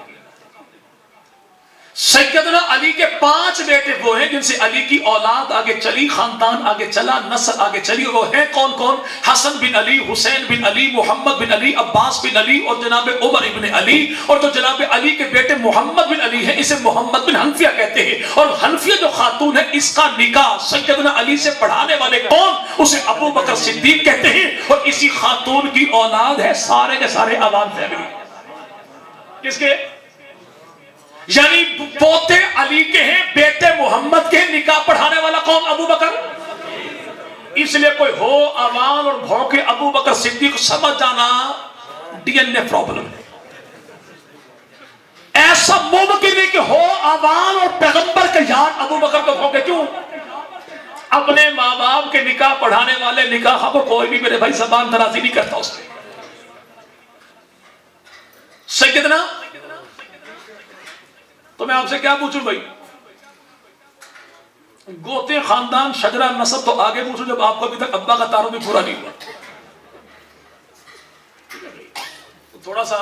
سیدنا علی کے 5 بیٹے وہ ہیں جن سے علی کی اولاد آگے چلی، خاندان آگے چلا، نسل آگے چلی. وہ ہیں کون کون؟ حسن بن علی، حسین بن علی، محمد بن علی، عباس بن علی اور جناب عمر ابن علی. اور جو جناب علی کے بیٹے محمد بن علی ہیں اسے محمد بن حنفیہ کہتے ہیں. اور حنفیہ جو خاتون ہے اس کا نکاح سیدنا علی سے پڑھانے والے کون؟ اسے ابو بکر صدیق کہتے ہیں. اور اسی خاتون کی اولاد ہے سارے کے سارے عوام فیملی. کس کے؟ یعنی پوتے علی کے ہیں، بیٹے محمد کے ہیں. نکاح پڑھانے والا کون؟ ابو بکر. اس لیے کوئی ہو عوام اور بھوکے ابو بکر صدیق سمجھ جانا ڈی این اے پرابلم ہے. ایسا ممکن ہے کہ ہو عوام اور پیغمبر کے یار ابو بکر کو بھوکے. کیوں؟ اپنے ماں باپ کے نکاح پڑھانے والے نکاح کو کوئی بھی میرے بھائی زبان درازی نہیں کرتا اس میں. سیدنا تو میں آپ سے کیا پوچھوں بھائی؟ گوتے خاندان شجرہ نسب تو آگے پوچھوں جب آپ کو ابھی تک ابا کا تعارف بھی پورا نہیں ہوا. تھوڑا سا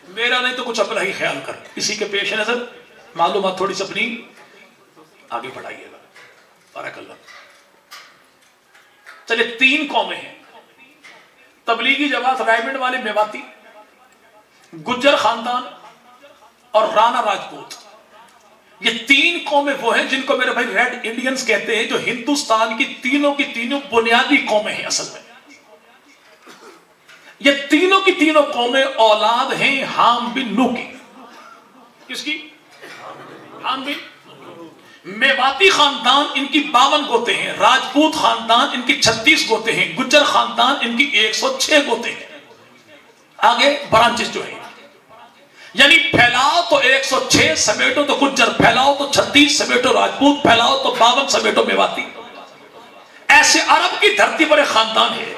میرا نہیں تو کچھ اپنا ہی خیال کر، اسی کے پیش نظر معلومات تھوڑی سی اپنی آگے بڑھائیے گا. بارک اللہ. چلے 3 قومیں ہیں. تبلیغی جماعت رائے گنج والے میواتی، گجر خاندان اور رانا راجپوت. یہ 3 قومیں وہ ہیں جن کو میرے بھائی ریڈ انڈینز کہتے ہیں، جو ہندوستان کی تینوں بنیادی قومیں ہیں. اصل میں یہ تینوں قومیں اولاد ہیں حام بن نو کی. کس کی؟ حام بن. میواتی خاندان ان کی 52 گوتے ہیں، راجپوت خاندان ان کی 36 گوتے ہیں، گجر خاندان ان کی 106 گوتے ہیں. آگے برانچز جو ہیں، یعنی پھیلاؤ تو 106 سمیٹو تو گجر، پھیلاؤ تو 36 سمیٹو راجپوت، پھیلاؤ تو 52 سمیٹو میواتی. ایسے عرب کی دھرتی پر ایک خاندان ہے،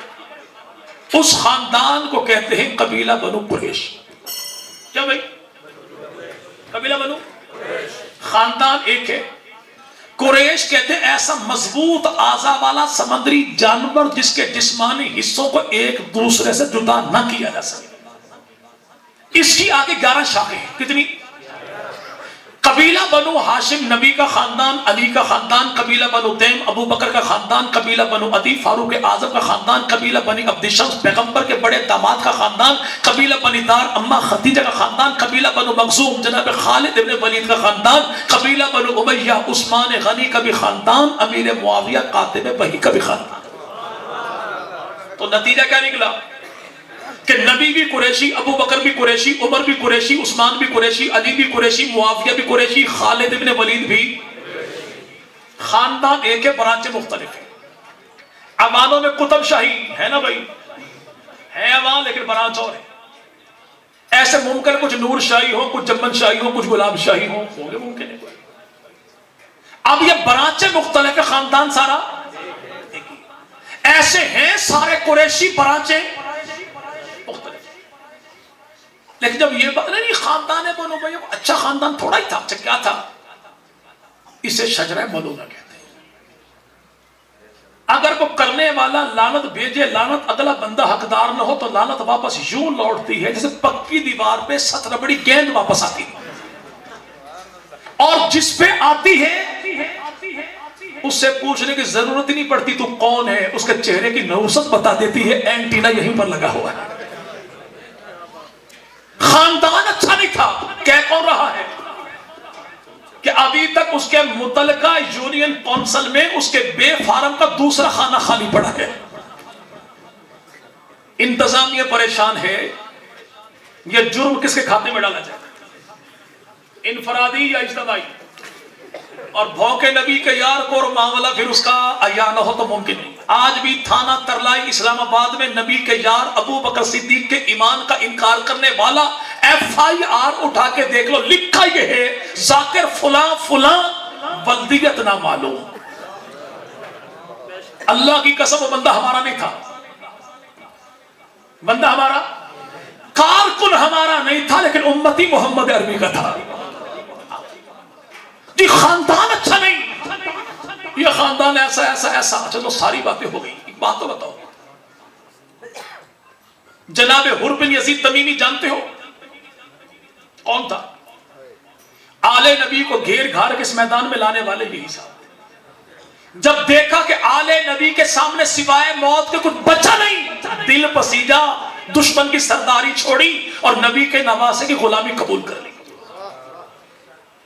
اس خاندان کو کہتے ہیں قبیلہ بنو قریش. کیا بھائی؟ قبیلہ بنو خاندان ایک ہے. قریش کہتے ہیں ایسا مضبوط اعضاء والا سمندری جانور جس کے جسمانی حصوں کو ایک دوسرے سے جدا نہ کیا جا سکے. اس کی آگے 11 شاخیں ہیں. کتنی؟ قبیلہ بنو ہاشم نبی کا خاندان، علی کا خاندان. قبیلہ بنو تیم ابو بکر کا خاندان. قبیلہ بنو عدی فاروق اعظم کا خاندان. قبیلہ بنی عبد شمس پیغمبر کے بڑے داماد کا خاندان. قبیلہ بنی دار اما خدیجہ کا خاندان. قبیلہ بنو مخزوم جناب خالد ابن ولید کا خاندان. قبیلہ بنو امیہ عثمان غنی کا بھی خاندان. امیر معاویہ کاتب وحی کا بھی خاندان. تو نتیجہ کیا نکلا کہ نبی بھی قریشی، ابو بکر بھی قریشی، عمر بھی قریشی، عثمان بھی قریشی، علی بھی قریشی، معاویہ بھی قریشی، خالد ابن ولید بھی. خاندان ایک ہے، برانچیں مختلف ہیں. عوانوں میں قطب شاہی ہے نا بھائی، ہے عوان لیکن برانچ اور ہے. ایسے ممکن کچھ نور شاہی ہو، کچھ جمن شاہی ہو، کچھ گلاب شاہی ہو، ہوگے ممکن ہے. اب یہ برانچیں مختلف ہے، خاندان سارا ایسے ہیں. سارے قریشی برانچیں مختلف. لیکن جب یہ بات نہیں خاندان بنو بھائی اچھا خاندان تھوڑا ہی تھا. اچھا کیا تھا؟ اسے شجرہ ملونہ کہتے ہیں. اگر وہ کرنے والا لعنت بھیجے، لعنت اگلا بندہ حقدار نہ ہو تو لعنت واپس یوں لوٹتی ہے جیسے پکی دیوار پہ 7 ربڑی گیند واپس آتی ہے. اور جس پہ آتی ہے اس سے پوچھنے کی ضرورت ہی نہیں پڑتی تو کون ہے، اس کے چہرے کی نوست بتا دیتی ہے. اینٹینا یہیں پر لگا ہوا ہے. خاندان اچھا نہیں تھا. کہہ کون رہا ہے کہ ابھی تک اس کے متعلقہ یونین کونسل میں اس کے بے فارم کا دوسرا خانہ خالی پڑا ہے. انتظامیہ پریشان ہے یہ جرم کس کے کھاتے میں ڈالا جائے، انفرادی یا اجتماعی؟ اور بھوکے نبی کے یار کو اور معاملہ پھر اس کا عیاں نہ ہو تو ممکن نہیں۔ آج بھی تھانہ ترلائی اسلام آباد میں نبی کے یار ابو بکر صدیق کے ایمان کا انکار کرنے والا FIR اٹھا کے دیکھ لو، لکھا یہ ہے ذاکر فلاں فلاں بلدیت نہ معلوم۔ اللہ کی قسم وہ بندہ ہمارا نہیں تھا، بندہ ہمارا کارکن ہمارا نہیں تھا، لیکن امتی محمد عربی کا تھا۔ یہ خاندان اچھا نہیں، یہ خاندان ایسا ایسا ایسا، چلو ساری باتیں ہو گئی، ایک بات تو بتاؤ، جناب حر بن یزید تمیمی جانتے ہو کون تھا؟ آل نبی کو گھیر گھار کے اس میدان میں لانے والے یہی صاحب۔ جب دیکھا کہ آل نبی کے سامنے سوائے موت کے کچھ بچا نہیں، دل پسیجا، دشمن کی سرداری چھوڑی اور نبی کے نواسے کی غلامی قبول کر لی۔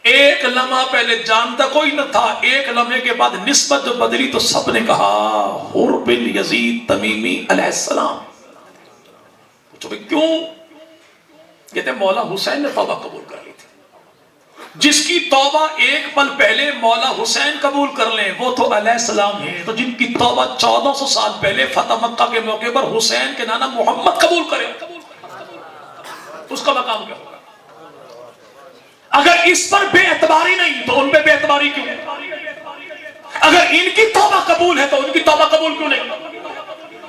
ایک لمحہ پہلے جانتا کوئی نہ تھا، ایک لمحے کے بعد نسبت جو بدلی تو سب نے کہا حر بن یزید تمیمی علیہ السلام۔ پوچھو بھئی کیوں؟ کہتے مولا حسین نے توبہ قبول کر لی تھی۔ جس کی توبہ ایک پل پہلے مولا حسین قبول کر لیں وہ تو علیہ السلام ہیں، تو جن کی توبہ 1400 سال پہلے فتح مکہ کے موقع پر حسین کے نانا محمد قبول کرے، اس کا مقام کیا ہوگا؟ اگر اس پر بے اعتباری نہیں تو ان پہ بے اعتباری کیوں؟ اگر ان کی توبہ قبول ہے تو ان کی توبہ قبول کیوں نہیں؟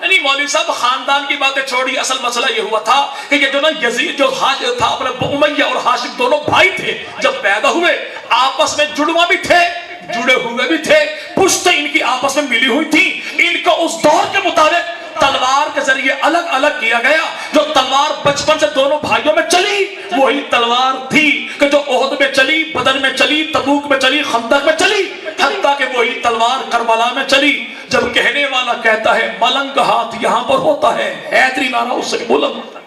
یعنی مولوی صاحب خاندان کی باتیں چھوڑی، اصل مسئلہ یہ ہوا تھا کہ یہ جو نا یزید جو تھا اپنے امیہ اور ہاشم دونوں بھائی تھے، جب پیدا ہوئے آپس میں جڑواں بھی تھے، جڑے ہوئے بھی تھے، پشتیں ان کی آپس میں ملی ہوئی تھی۔ ان کو اس دور کے مطابق تلوار کے ذریعے الگ الگ کیا گیا۔ جو تلوار بچپن سے دونوں بھائیوں میں چلی وہی تلوار تھی کہ جو احد میں چلی، بدر میں چلی، تبوک میں چلی، خندق میں چلی، حتیٰ کہ وہی تلوار کربلا میں چلی۔ جب کہنے والا کہتا ہے ملنگ کا ہاتھ یہاں پر ہوتا ہے، حیدری نعرہ اس سے بلند ہوتا ہے۔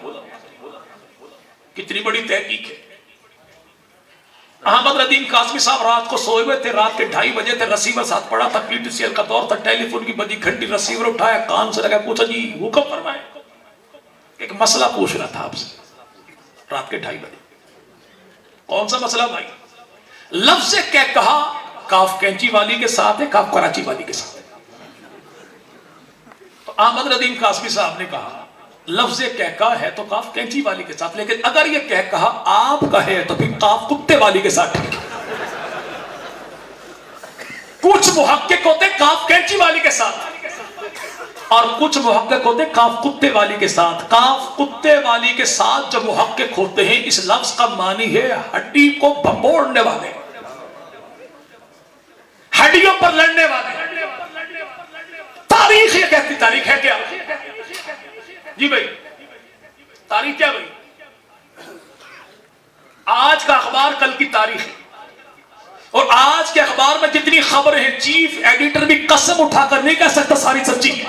کتنی بڑی تحقیق ہے۔ احمد ردیم قاسمی صاحب رات کو سوئے ہوئے تھے، رات کے 2:30 بجے تھے، ریسیور ساتھ پڑا تھا، PTCL کا دور تھا، ٹیلی فون کی بجی گھنٹی، ریسیور اٹھایا، کان سے لگا، پوچھا جی حکم فرمائے، ایک مسئلہ پوچھنا تھا آپ سے، رات کے 2:30 بجے۔ کون سا مسئلہ بھائی؟ لفظ کہہ کہا کاف کینچی والی کے ساتھ ہے، کاف کراچی والی کے ساتھ ہے۔ تو احمد ردیم قاسمی صاحب نے کہا لفظ کہکا ہے تو کاف کینچی والی کے ساتھ، لیکن اگر یہ کہکا آپ کا ہے تو پھر کاف کتے والی کے ساتھ ٹھیک ہے۔ کچھ محقق ہوتے کاف کینچی والی کے ساتھ اور کچھ محقق ہوتے کاف کتے والی کے ساتھ۔ کاف کتے والی کے ساتھ جو محقق ہوتے ہیں اس لفظ کا معنی ہے ہڈی کو بھمبوڑنے والے، ہڈیوں پر لڑنے والے۔ تاریخ یہ کہتی، تاریخ ہے کیا جی بھائی؟ تاریخ کیا بھائی؟ آج کا اخبار کل کی تاریخ ہے، اور آج کے اخبار میں جتنی خبریں ہیں چیف ایڈیٹر بھی قسم اٹھا کر نہیں کہہ سکتا ساری سچی ہے۔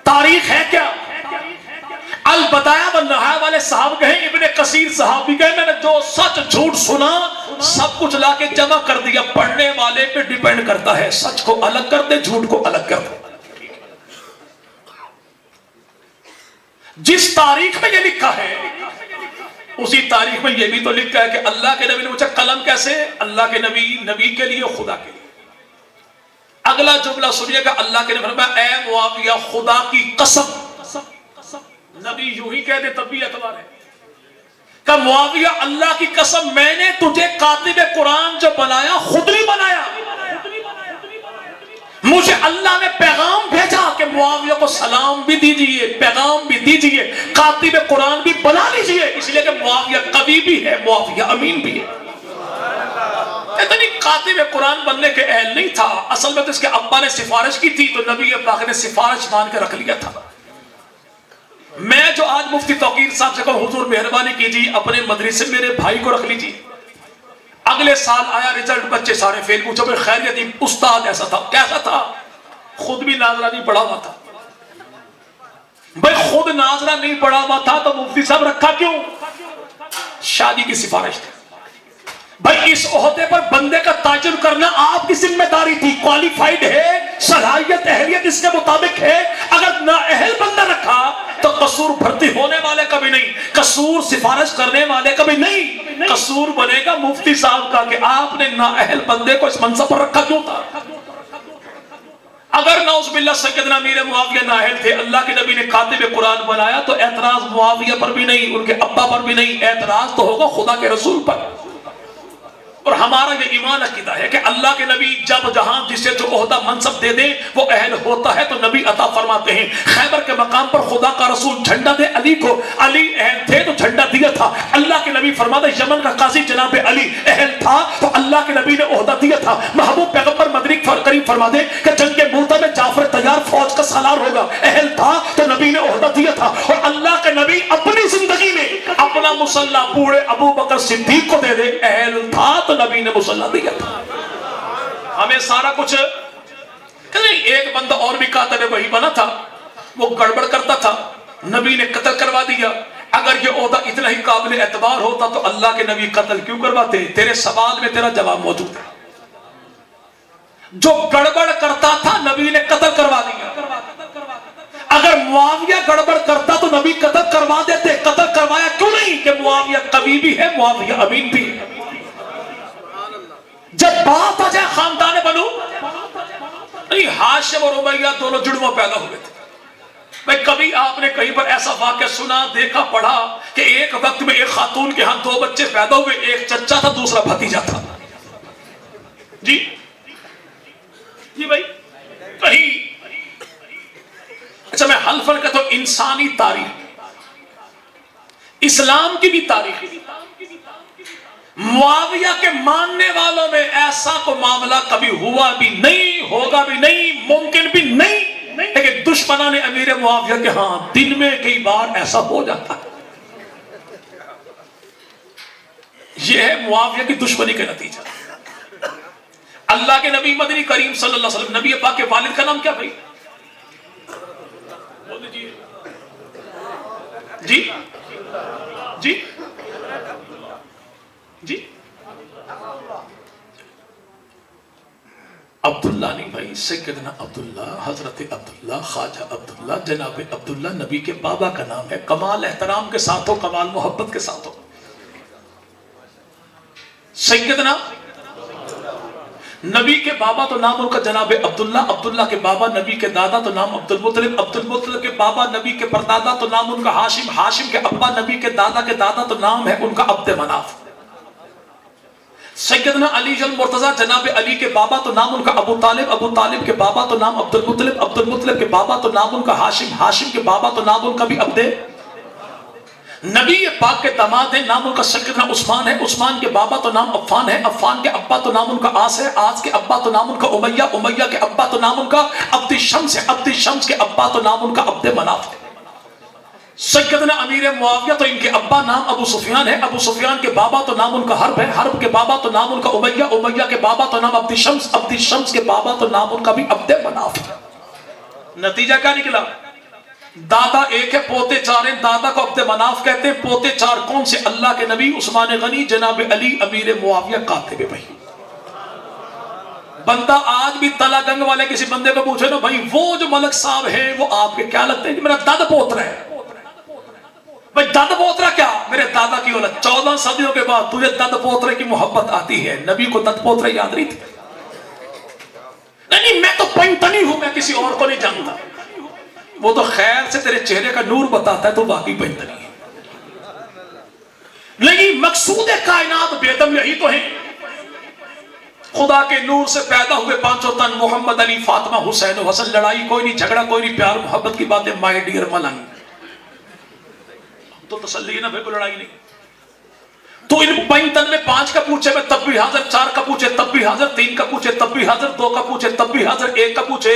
تاریخ ہے کیا؟ البدایہ والنہایہ والے صاحب کہیں، ابن کثیر صاحب بھی کہیں، میں نے جو سچ جھوٹ سنا سب کچھ لا کے جمع کر دیا، پڑھنے والے پہ ڈیپینڈ کرتا ہے، سچ کو الگ کر دے، جھوٹ کو الگ کر دے۔ جس تاریخ میں یہ لکھا ہے اسی تاریخ میں یہ بھی تو لکھا ہے کہ اللہ کے نبی نے پوچھا قلم کیسے؟ اللہ کے نبی، نبی کے لیے، خدا کے لیے۔ اگلا جملہ سنیے گا، اللہ کے نبی نے فرمایا اے معاویہ خدا کی قسم، نبی یوں ہی کہہ دے تب بھی اعتبار ہے کہ معاویہ اللہ کی قسم میں نے تجھے کاتب قرآن جو بنایا خود نہیں بنایا، مجھے اللہ نے پیغام بھیجا کہ معاویہ کو سلام بھی دیجئے، پیغام بھی دیجئے، کاتب قرآن بھی بنا لیجئے، اس لیے کہ معاویہ قوی بھی ہے، معاویہ امین بھی ہے۔ اتنی کاتب قرآن بننے کے اہل نہیں تھا، اصل میں تو اس کے ابا نے سفارش کی تھی تو نبی پاک نے سفارش مان کے رکھ لیا تھا۔ میں جو آج مفتی توقیر صاحب سے کہوں حضور مہربانی کیجیے اپنے مدرسے میرے بھائی کو رکھ لیجیے، اگلے سال آیا رزلٹ بچے سارے فیل، پوچھو بھئی خیریت تھی؟ استاد ایسا تھا، کیسا تھا؟ خود بھی ناظرہ نہیں پڑھا ہوا تھا۔ بھئی خود ناظرہ نہیں پڑھا ہوا تھا تو مفتی صاحب رکھا کیوں؟ شادی کی سفارش تھی۔ بھئی اس عہدے پر بندے کا تعین کرنا آپ کی ذمہ داری تھی، کوالیفائیڈ ہے، صلاحیت اہلیت اس کے مطابق ہے، اگر نااہل بندہ رکھا نہیں، قصور سفارش کرنے والے کا بھی نہیں، قصور بنے گا مفتی صاحب کا کہ آپ نے نااہل بندے کو اس منصب پر رکھا کیوں تھا۔ اگر نعوذ باللہ سیدنا امیر معاویہ نااہل تھے، اللہ کے نبی نے کاتب قرآن بنایا، تو اعتراض معاویہ پر بھی نہیں، ان کے ابا پر بھی نہیں، اعتراض تو ہوگا خدا کے رسول پر۔ اور ہمارا یہ ایمان عقیدہ ہے کہ اللہ کے نبی جب جہاں جسے جو عہدہ منصب دے دیں وہ اہل ہوتا ہے تو نبی عطا فرماتے ہیں۔ خیبر کے مقام پر خدا کا رسول جھنڈا دے علی کو، علی اہل تھے تو جھنڈا دیا تھا۔ اللہ کے نبی فرماتے یمن کا قاضی جناب علی اہل تھا تو اللہ کے نبی نے عہدہ دیا تھا۔ محبوب پیغمبر مدنی کریم فرماتے کہ جنگ موتا میں جعفر تیار فوج کا سالار ہوگا، اہل تھا تو نبی نے عہدہ دیا تھا۔ اور اللہ کے نبی اپنی زندگی میں اپنا مصلح بوڑھے ابو بکر صدیق کو دے دے، اہل تھا تو نبی نے مصلح دیا تھا۔ ہمیں سارا کچھ ایک بندہ اور بھی کاتب وہی بنا تھا، وہ گڑبڑ کرتا تھا، نبی نے قتل کروا دیا۔ اگر یہ عہدہ اتنا ہی قابل اعتبار ہوتا تو اللہ کے نبی قتل کیوں کرواتے؟ تیرے سوال میں تیرا جواب موجود ہے۔ جو گڑبڑ کرتا تھا نبی نے قتل کروا دیا۔ اگر معاویہ گڑبڑ کرتا تو نبی قتل کروا دیتے، قتل کروایا کیوں نہیں؟ کہ معاویہ قوی بھی ہے، معاویہ امین بھی ہے۔ جب بات آ جائے خاندان بنو نہیں، ہاشم اور امیہ دونوں جڑواں پیدا ہوئے تھے۔ بھئی کبھی آپ نے کہیں پر ایسا واقعہ سنا، دیکھا، پڑھا کہ ایک وقت میں ایک خاتون کے ہاں دو بچے پیدا ہوئے، ایک چچا تھا دوسرا بھتیجا تھا؟ جی بھائی کہیں؟ اچھا میں حلفاً کہتا ہوں انسانی تاریخ، اسلام کی بھی تاریخ، معاویہ کے ماننے والوں میں ایسا کوئی معاملہ کبھی ہوا بھی نہیں، ہوگا بھی نہیں، ممکن بھی نہیں، لیکن دشمنان امیر معاویہ کے ہاں دن میں کئی بار ایسا ہو جاتا ہے۔ یہ ہے معاویہ کی دشمنی کا نتیجہ۔ اللہ کے نبی مدنی کریم صلی اللہ علیہ وسلم، نبی پاک کے والد کا نام کیا بھائی؟ جی جی جی عبداللہ نہیں بھائی، سیدنا عبداللہ، حضرت عبداللہ، خواجہ عبداللہ، جناب عبداللہ نبی کے بابا کا نام ہے۔ کمال احترام کے ساتھ ہو، کمال محبت کے ساتھ ہو۔ سیدنا نبی کے بابا تو نام ان کا جناب عبداللہ، عبداللہ کے بابا نبی کے دادا تو نام عبد المطلب، عبد المطلب کے بابا نبی کے پردادا تو نام ان کا ہاشم، ہاشم کے ابا نبی کے دادا تو نام ہے ان کا عبد مناف۔ سیدنا علی المرتضیٰ جناب علی کے بابا تو نام ان کا ابو طالب، ابو طالب کے بابا تو نام عبد المطلب، عبد المطلب کے بابا تو نام ان کا ہاشم، ہاشم کے بابا تو نام ان کا بھی عبد نبی پاک کے داماد ہیں، نام ان کا سیدنا عثمان ہے، عثمان کے بابا تو نام عفان ہے، عفان کے ابا تو نام ان کا آس ہے، آس کے ابا تو نام ان کا امیہ، امیہ کے ابا تو نام ان کا عبد شمس ہے، عبد شمس کے ابا تو نام ان کا عبد مناف ہے۔ سیدنا امیر معاویہ تو ان کے ابا نام ابو سفیان ہے، ابو سفیان کے بابا تو نام ان کا حرب ہے، حرب کے بابا تو نام ان کا امیہ، امیہ کے بابا تو نام عبد شمس، عبد شمس کے بابا تو نام ان کا بھی عبد مناف ہے۔ نتیجہ کیا نکلا؟ دادا ایک ہے، پوتے چار ہیں، دادا کو عبد مناف کہتے ہیں، پوتے چار کون سے؟ اللہ کے نبی، عثمان غنی، جناب علی، امیر معاویہ، کاتب بھائی۔ بندہ آج بھی تلا گنگ والے کسی بندے کو پوچھے نا بھائی وہ جو ملک صاحب ہیں وہ آپ کے کیا لگتے ہیں؟ کہ میرا دادا پوترا ہے۔ بھائی دادا پوترا کیا؟ میرے دادا کی اولاد۔ 14 صدیوں کے بعد تجھے دادا پوترے کی محبت آتی ہے، نبی کو دادا پوترا یاد نہیں تھی۔ نہیں میں تو پنٹنی ہوں، میں کسی اور کو نہیں جانتا۔ وہ تو خیر سے تیرے چہرے کا نور بتاتا ہے تو واقعی پنٹنی ہے۔ لیکن مقصود کائنات بیدم یہی تو ہے، خدا کے نور سے پیدا ہوئے پانچوں تن، محمد علی، فاطمہ، حسین و حسن، لڑائی کوئی نہیں، جھگڑا کوئی نہیں، پیار محبت کی باتیں، مائی ڈیئر ملنگ۔ تو تسلی نہ بھائی کوئی لڑائی نہیں۔ تو ان 5 تن میں 5 کا پوچھے میں تب بھی حاضر، 4 کا پوچھے تب بھی حاضر، 3 کا پوچھے تب بھی حاضر، 2 کا پوچھے تب بھی حاضر، 1 کا پوچھے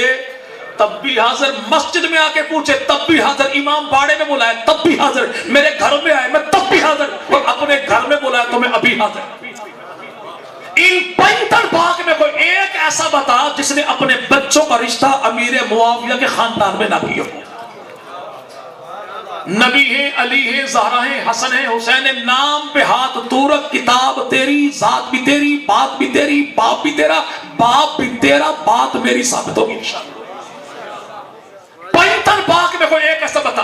تب بھی حاضر، مسجد میں آ کے پوچھے تب بھی حاضر، امام باڑے میں بلائے تب بھی حاضر، میرے گھر میں آئے میں تب بھی حاضر، اور اپنے گھر میں بلائے تو میں ابھی حاضر۔ ان 75 پاک میں کوئی ایک ایسا بتا جس نے اپنے بچوں کا رشتہ امیر معاویہ کے خاندان میں نہ کیا ہو۔ نبی ہیں، علی ہیں، زہرا ہیں، حسن ہیں، حسین ہیں، نام پہ ہاتھ تو رکھ، کتاب تیری، ذات بھی تیری، بات بھی تیری، باپ بھی تیرا، باپ بھی تیرا، بات میری ثابت ہوگی انشاءاللہ۔ 75 پاک میں کوئی ایک ایسا بتا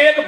1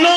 9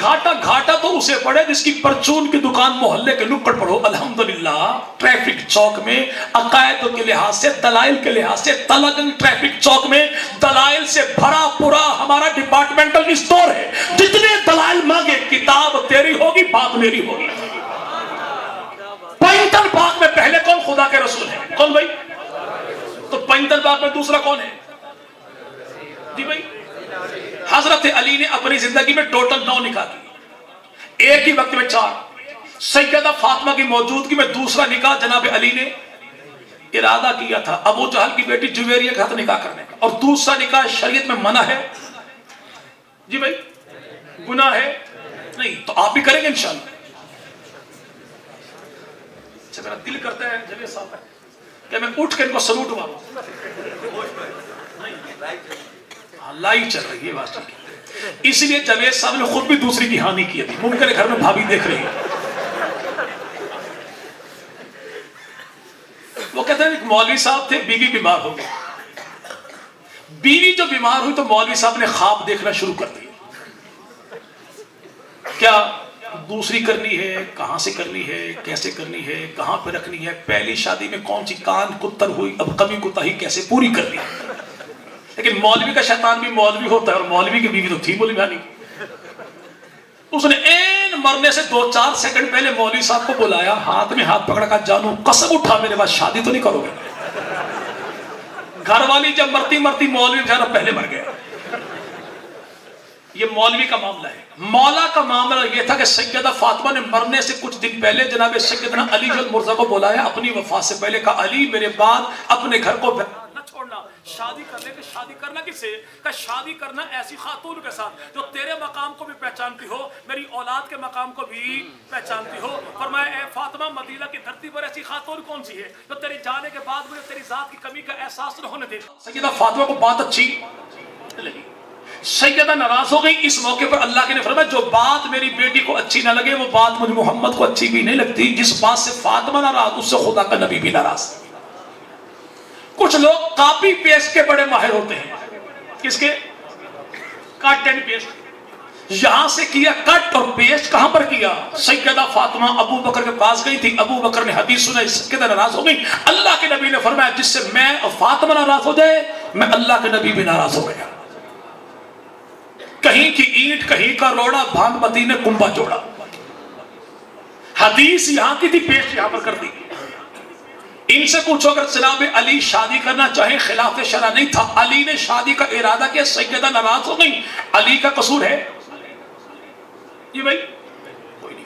گھاٹا گھاٹا تو اسے پڑے جس کی پرچون کی دکان محلے کے نکڑ پر ہو. الحمدللہ ٹریفک چوک میں عقائد کے لحاظ سے، دلائل کے لحاظ سے تلگنگ ٹریفک چوک میں دلائل سے بھرا پورا ہمارا ڈپارٹمنٹل اسٹور ہے. جتنے دلائل مانگے کتاب تیری ہوگی، بات میری ہوگی. پینتن باغ میں پہلے کون؟ خدا کے رسول ہے. کون بھائی؟ تو پینتن باغ میں دوسرا کون ہے؟ جی بھائی، حضرت علی نے اپنی زندگی میں ٹوٹل 9 نکاح کی، ایک ہی وقت میں 4. سیدہ فاطمہ کی موجودگی میں دوسرا نکاح جناب علی نے ارادہ کیا تھا ابو جہل کی بیٹی جویریہ کے ہاتھ نکاح کرنے کا، اور دوسرا نکاح شریعت میں منع ہے. جی بھائی، گناہ ہے نہیں، تو آپ بھی کریں گے انشاءاللہ. اچھا، میرا دل کرتا ہے جوید صاحب کہ میں اٹھ کے ان کو سلوٹ ماروں. لائی چل رہی ہے بات. اس لیے جوید صاحب نے خود بھی دوسری کی ہانی کی تھی. ممکن ہے گھر میں بھابھی دیکھ رہی ہے. وہ کہتے ہیں ایک مولوی صاحب تھے، بیوی بیمار ہو گئی. بیوی جو بیمار ہوئی تو مولوی صاحب نے خواب دیکھنا شروع کر دیا. کیا دوسری کرنی ہے، کہاں سے کرنی ہے، کیسے کرنی ہے، کہاں پہ رکھنی ہے، پہلی شادی میں کون سی کان کتر ہوئی، اب کمی کوتاہی کیسے پوری کرنی ہے. لیکن مولوی کا شیطان بھی مولوی ہوتا ہے، اور مولوی کی بیوی تو تھی مولوی. اس نے این مرنے سے 2-4 سیکنڈ پہلے مولوی صاحب کو بلایا، ہاتھ میں ہاتھ پکڑا، کہا جانو قسم اٹھا میرے بعد شادی تو نہیں کرو گے. گھر والی جب مرتی مرتی مولوی بیچارہ پہلے مر گیا. یہ مولوی کا معاملہ ہے. مولا کا معاملہ یہ تھا کہ سیدہ فاطمہ نے مرنے سے کچھ دن پہلے جناب سیدنا علی المرتضیٰ کو بلایا اپنی وفات سے پہلے. کہا علی میرے بعد اپنے گھر کو نہ چھوڑنا، شادی کرنے کے. شادی کرنا کس سے؟ کہ شادی کرنا ایسی خاتون کے ساتھ جو تیرے مقام کو بھی پہچانتی ہو، میری اولاد کے مقام کو بھی پہچانتی ہو. فرمایا اے فاطمہ مدینہ کی دھرتی پر ایسی خاتون کون سی ہے جو تیرے جانے کے بعد مجھے تیری ذات کی کمی کا احساس نہ ہونے دے. سیدہ فاطمہ کو بات اچھی لگی. سیدہ ناراض ہو گئی. اس موقع پر اللہ کے نے فرمایا جو بات میری بیٹی کو اچھی نہ لگے وہ بات مجھے محمد کو اچھی بھی نہیں لگتی. جس بات سے فاطمہ ناراض اس سے خدا کا نبی بھی ناراض. کچھ لوگ کاپی پیسٹ کے بڑے ماہر ہوتے ہیں. کس کے؟ کٹ اینڈ پیسٹ. یہاں سے کیا کٹ اور پیسٹ کہاں پر کیا؟ سیدہ فاطمہ ابو بکر کے پاس گئی تھی. ابو بکر نے حدیث سنا، سیدہ ناراض ہو گئی. اللہ کے نبی نے فرمایا جس سے میں اور فاطمہ ناراض ہو جائے میں اللہ کے نبی بھی ناراض ہو گیا. کہیں کی اینٹ کہیں کا روڑا، بھانگمتی نے کنبا جوڑا. حدیث یہاں کی تھی، پیش یہاں پر کر دی. ان سے پوچھو اگر جناب علی شادی کرنا چاہے خلاف شرع نہیں تھا. علی نے شادی کا ارادہ کیا، سیدہ ناراض ہو گئی. علی کا قصور ہے یہ بھائی؟ کوئی نہیں.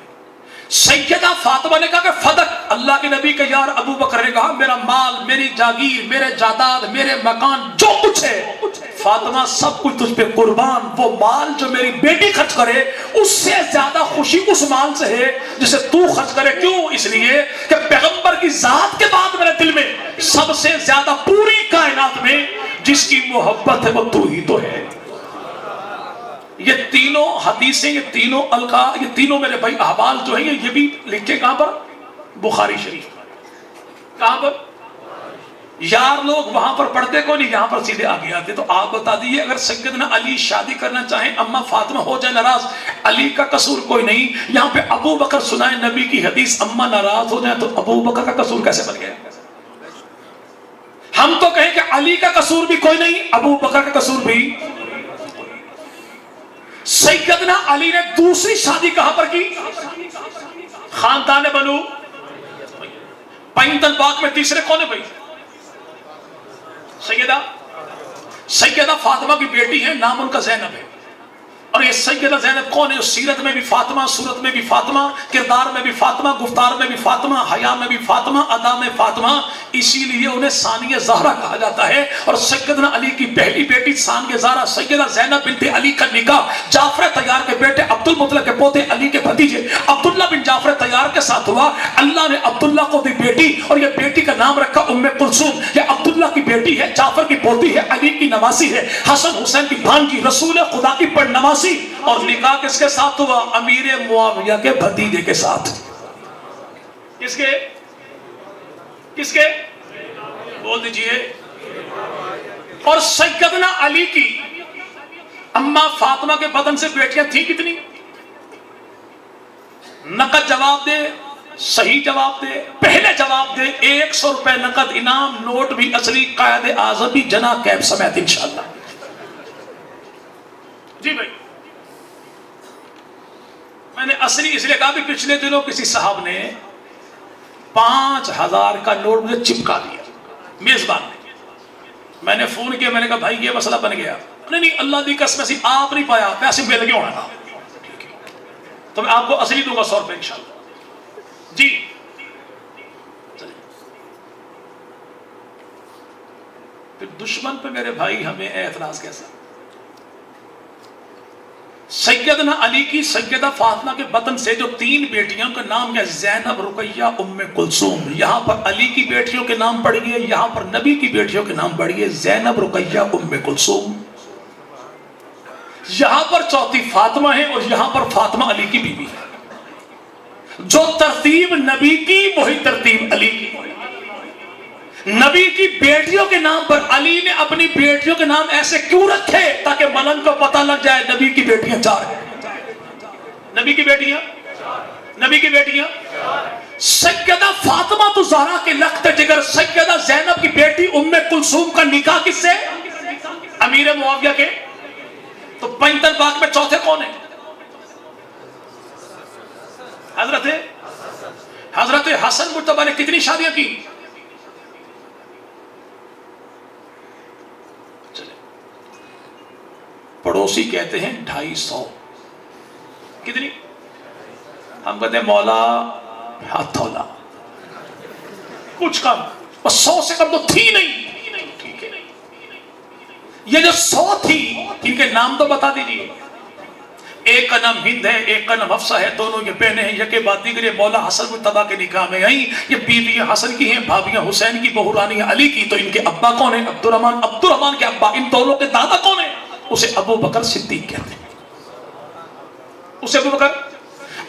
سیدہ فاطمہ نے کہا کہ فدق اللہ کے نبی کے یار. ابو بکر نے کہا میرا مال، میری جاگیر، میرے جائیداد، میرے مکان جو کچھ ہے فاطمہ سب کچھ تجھ پہ قربان. وہ مال جو میری بیٹی خرچ کرے اس سے زیادہ خوشی اس مال سے ہے جسے تو خرچ کرے. کیوں؟ اس لیے کہ پیغمبر کی ذات کے بعد میرے دل میں سب سے زیادہ پوری کائنات میں جس کی محبت ہے وہ تو ہی تو ہے. یہ تینوں حدیثیں، یہ تینوں القاء، یہ تینوں میرے بھائی احوال جو ہیں یہ بھی لکھے کہاں پر؟ بخاری شریف. کہاں پر؟ یار لوگ وہاں پر پڑھتے کو نہیں، یہاں پر سیدھے آگے آتے. تو آپ بتا دیجئے اگر سیدنا علی شادی کرنا چاہیں، اما فاطمہ ہو جائے ناراض، علی کا قصور کوئی نہیں. یہاں پہ ابو بکر سنائے نبی کی حدیث، اما ناراض ہو جائیں تو ابو بکر کا قصور کیسے بن گیا؟ ہم تو کہیں کہ علی کا قصور بھی کوئی نہیں، ابو بکر کا قصور بھی. سیدنا علی نے دوسری شادی کہاں پر کی؟ خاندان بنو پینتن باغ میں. تیسرے کون ہے بھائی؟ سیدہ فاطمہ کی بیٹی ہے، نام ان کا زینب ہے. اور یہ سیدہ زینب کون ہے؟ سیرت میں بھی فاطمہ، صورت میں بھی فاطمہ، کردار میں بھی فاطمہ، گفتار میں بھی فاطمہ، حیا میں بھی فاطمہ، ادا میں فاطمہ. اسی لیے انہیں ثانیہ زہرا کہا جاتا ہے. اور سیدنا علی کی پہلی بیٹی ثانیہ زہرا سیدہ زینب بنت علی کا نکاح جعفر طیار کے بیٹے عبد المطلب کے پوتے علی کے بھتیجے عبداللہ بن جعفر طیار کے ساتھ ہوا. اللہ نے عبداللہ کو دی بیٹی اور یہ بیٹی کا نام رکھا ام کلثوم. یہ عبداللہ کی بیٹی ہے، جعفر کی پوتی ہے، علی کی نواسی ہے، حسن حسین کی بھانجی، رسول خدا کی پڑ نواسی. اور نکاح کس کے ساتھ ہوا؟ امیر معاویہ کے بھتیجے کے ساتھ. کس کے؟ کس کے؟ بول دیجئے. اور سیدنا علی کی اما فاطمہ کے بدن سے بیٹیاں تھیں کتنی؟ نقد جواب دے، صحیح جواب دے، پہلے جواب دے 100 روپے نقد انعام، نوٹ بھی اصلی، قائد اعظم بھی، جناب کیب سمیت انشاءاللہ۔ جی بھائی میں نے اصلی اس لیے کہا بھی پچھلے دنوں کسی صاحب نے 5000 کا نوٹ مجھے چپکا دیا میزبان نے، میں نے فون کیا، میں نے کہا بھائی یہ مسئلہ بن گیا، نہیں اللہ دی قسم سے آپ نہیں پایا، پیسے مل گئے ہونا، تو میں آپ کو اصلی دوں گا 100 روپے انشاءاللہ۔ جی پھر دشمن پہ میرے بھائی ہمیں اعتراض کیسا؟ سیدنا علی کی سیدہ فاطمہ کے بطن سے جو 3 بیٹیاں کا نام ہے زینب، رقیہ، ام کلثوم، یہاں پر علی کی بیٹیوں کے نام پڑھیے، یہاں پر نبی کی بیٹیوں کے نام پڑھیے، زینب، رقیہ، ام کلثوم، یہاں پر چوتھی فاطمہ ہے اور یہاں پر فاطمہ علی کی بیوی ہے۔ جو ترتیب نبی کی وہی ترتیب علی کی۔ نبی کی بیٹیوں کے نام پر علی نے اپنی بیٹیوں کے نام ایسے کیوں رکھے؟ تاکہ ملنگ کو پتہ لگ جائے نبی کی بیٹیاں 4 ہیں۔ نبی کی بیٹیاں سیدہ فاطمہ تو زہرا کے لخت جگر، سیدہ زینب کی بیٹی ام کلثوم کا نکاح کس سے؟ امیر معاویہ کے۔ تو 55 باغ میں چوتھے کون ہیں؟ حضرت حسن مجتبی نے کتنی شادیاں کی؟ چلے پڑوسی کہتے ہیں 250۔ کتنی؟ ہم کہتے ہیں مولا ہاتھ تھولا، کچھ کم، بس 100 سے کم تو تھی نہیں۔ ٹھیک ہے، یہ جو 100 تھی ان کے نام تو بتا دیجیے۔ ایک کا نام ہند ہے، ایک کا نام حفصہ ہے، دونوں یہ بہنیں ہیں، یکے بعد دیگر مولا حسن مجتبی کے نکاح میں آئیں۔ یہ بیویاں حسن کی ہیں، بھابیاں حسین کی، بہو رانی علی کی۔ تو ان کے ابا کون ہیں؟ عبدالرحمن کے ابا۔ ان دونوں کے دادا کون ہیں؟ اسے ابو بکر صدیق کہتے ہیں۔ اسے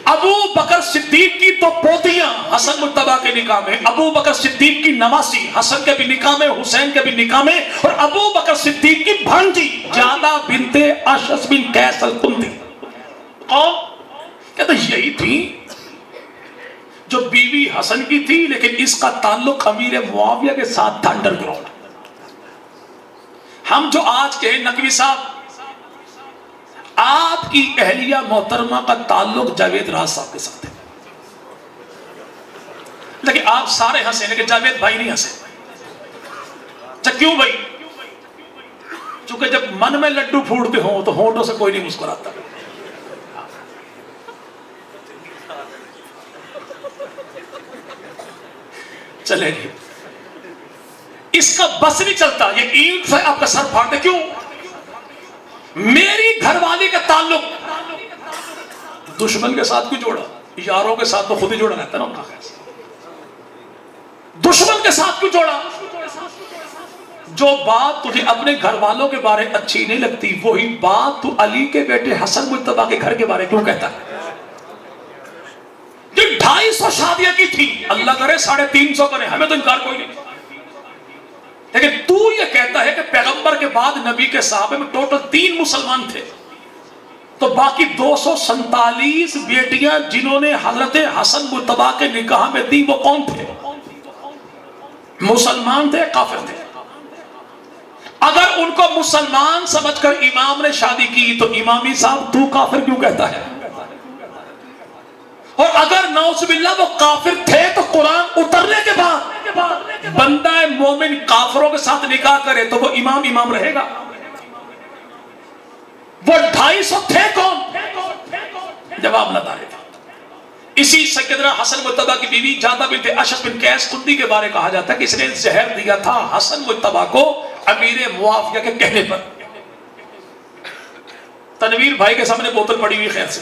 ابو بکر صدیق کی تو پوتیاں حسن مجتبی کے نکاح میں، ابو بکر صدیق کی نواسی حسن کے بھی نکاح میں، حسین کے بھی نکاح میں، اور ابو بکر صدیق کی بھانجی جادہ بنت اشعث بن قیس الکندی۔ کون؟ کہتا یہی تھی جو بیوی حسن کی تھی، لیکن اس کا تعلق امیر معاویہ کے ساتھ تھا انڈر گراؤنڈ۔ ہم جو آج کے نقوی صاحب، آپ کی اہلیہ محترمہ کا تعلق جاوید راز صاحب کے ساتھ ہے، لیکن آپ سارے ہنسے لیکن جاوید بھائی نہیں ہنسے۔ اچھا کیوں بھائی؟ چونکہ جب من میں لڈو پھوٹتے ہوں تو ہونٹوں سے کوئی نہیں مسکراتا۔ چلے گی اس کا بس نہیں چلتا، یہ اینٹ سے آپ کا سر پھاڑتے کیوں؟ میری گھر والی کا تعلق دشمن کے ساتھ کیوں جوڑا؟ یاروں کے ساتھ تو خود ہی جوڑا رہتا ہے نا ان کا، دشمن کے ساتھ کیوں جوڑا؟ جو بات تجھے اپنے گھر والوں کے بارے اچھی نہیں لگتی، وہی بات تو علی کے بیٹے حسن مجتبی کے گھر کے بارے کیوں کہتا ہے؟ 250 شادیاں کی تھی، اللہ کرے 350 کرے، ہمیں تو انکار کوئی نہیں، لیکن تو یہ کہتا ہے کہ پیغمبر کے بعد نبی کے صحابے میں ٹوٹل 3 مسلمان تھے، تو باقی 247 بیٹیاں جنہوں نے حضرت حسن مجتبی کے نکاح میں دی وہ کون تھے؟ مسلمان تھے، کافر تھے؟ اگر ان کو مسلمان سمجھ کر امام نے شادی کی تو امامی صاحب تو کافر کیوں کہتا ہے؟ اور اگر نعوذ باللہ وہ کافر تھے تو قرآن اترنے کے بعد بندہ مومن کافروں کے ساتھ نکاح کرے تو وہ امام رہے گا؟ وہ 250 تھے کون؟ جواب نہ دے۔ اسی سیدنا حسن مجتبی کی بیوی جادہ بنت اشعث بن قیس کندی کے بارے کہا جاتا ہے کہ اس نے زہر دیا تھا حسن مجتبی کو امیر معاویہ کے کہنے پر۔ تنویر بھائی کے سامنے بوتل پڑی ہوئی خیر سے،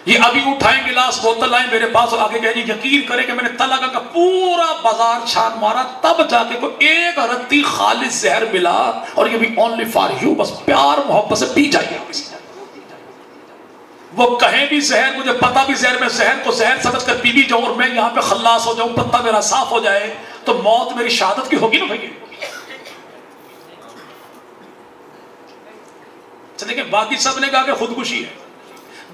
یہ ابھی اٹھائیں گلاس بوتل لائیں میرے پاس اور آگے کہیں جی یقین کریں کہ میں نے طلاقہ کا پورا بازار چھان مارا، تب جا کے کوئی ایک رتی خالص زہر ملا، اور یہ بھی only for you، بس پیار محبت سے پی جائیے۔ وہ کہیں بھی زہر، مجھے پتا بھی زہر، میں زہر کو زہر سمجھ کر پی بھی جاؤں اور میں یہاں پہ خلاص ہو جاؤں، پتہ میرا صاف ہو جائے تو موت میری شہادت کی ہوگی نا بھائی۔ لیکن باقی سب نے کہا کہ خودکشی ہے۔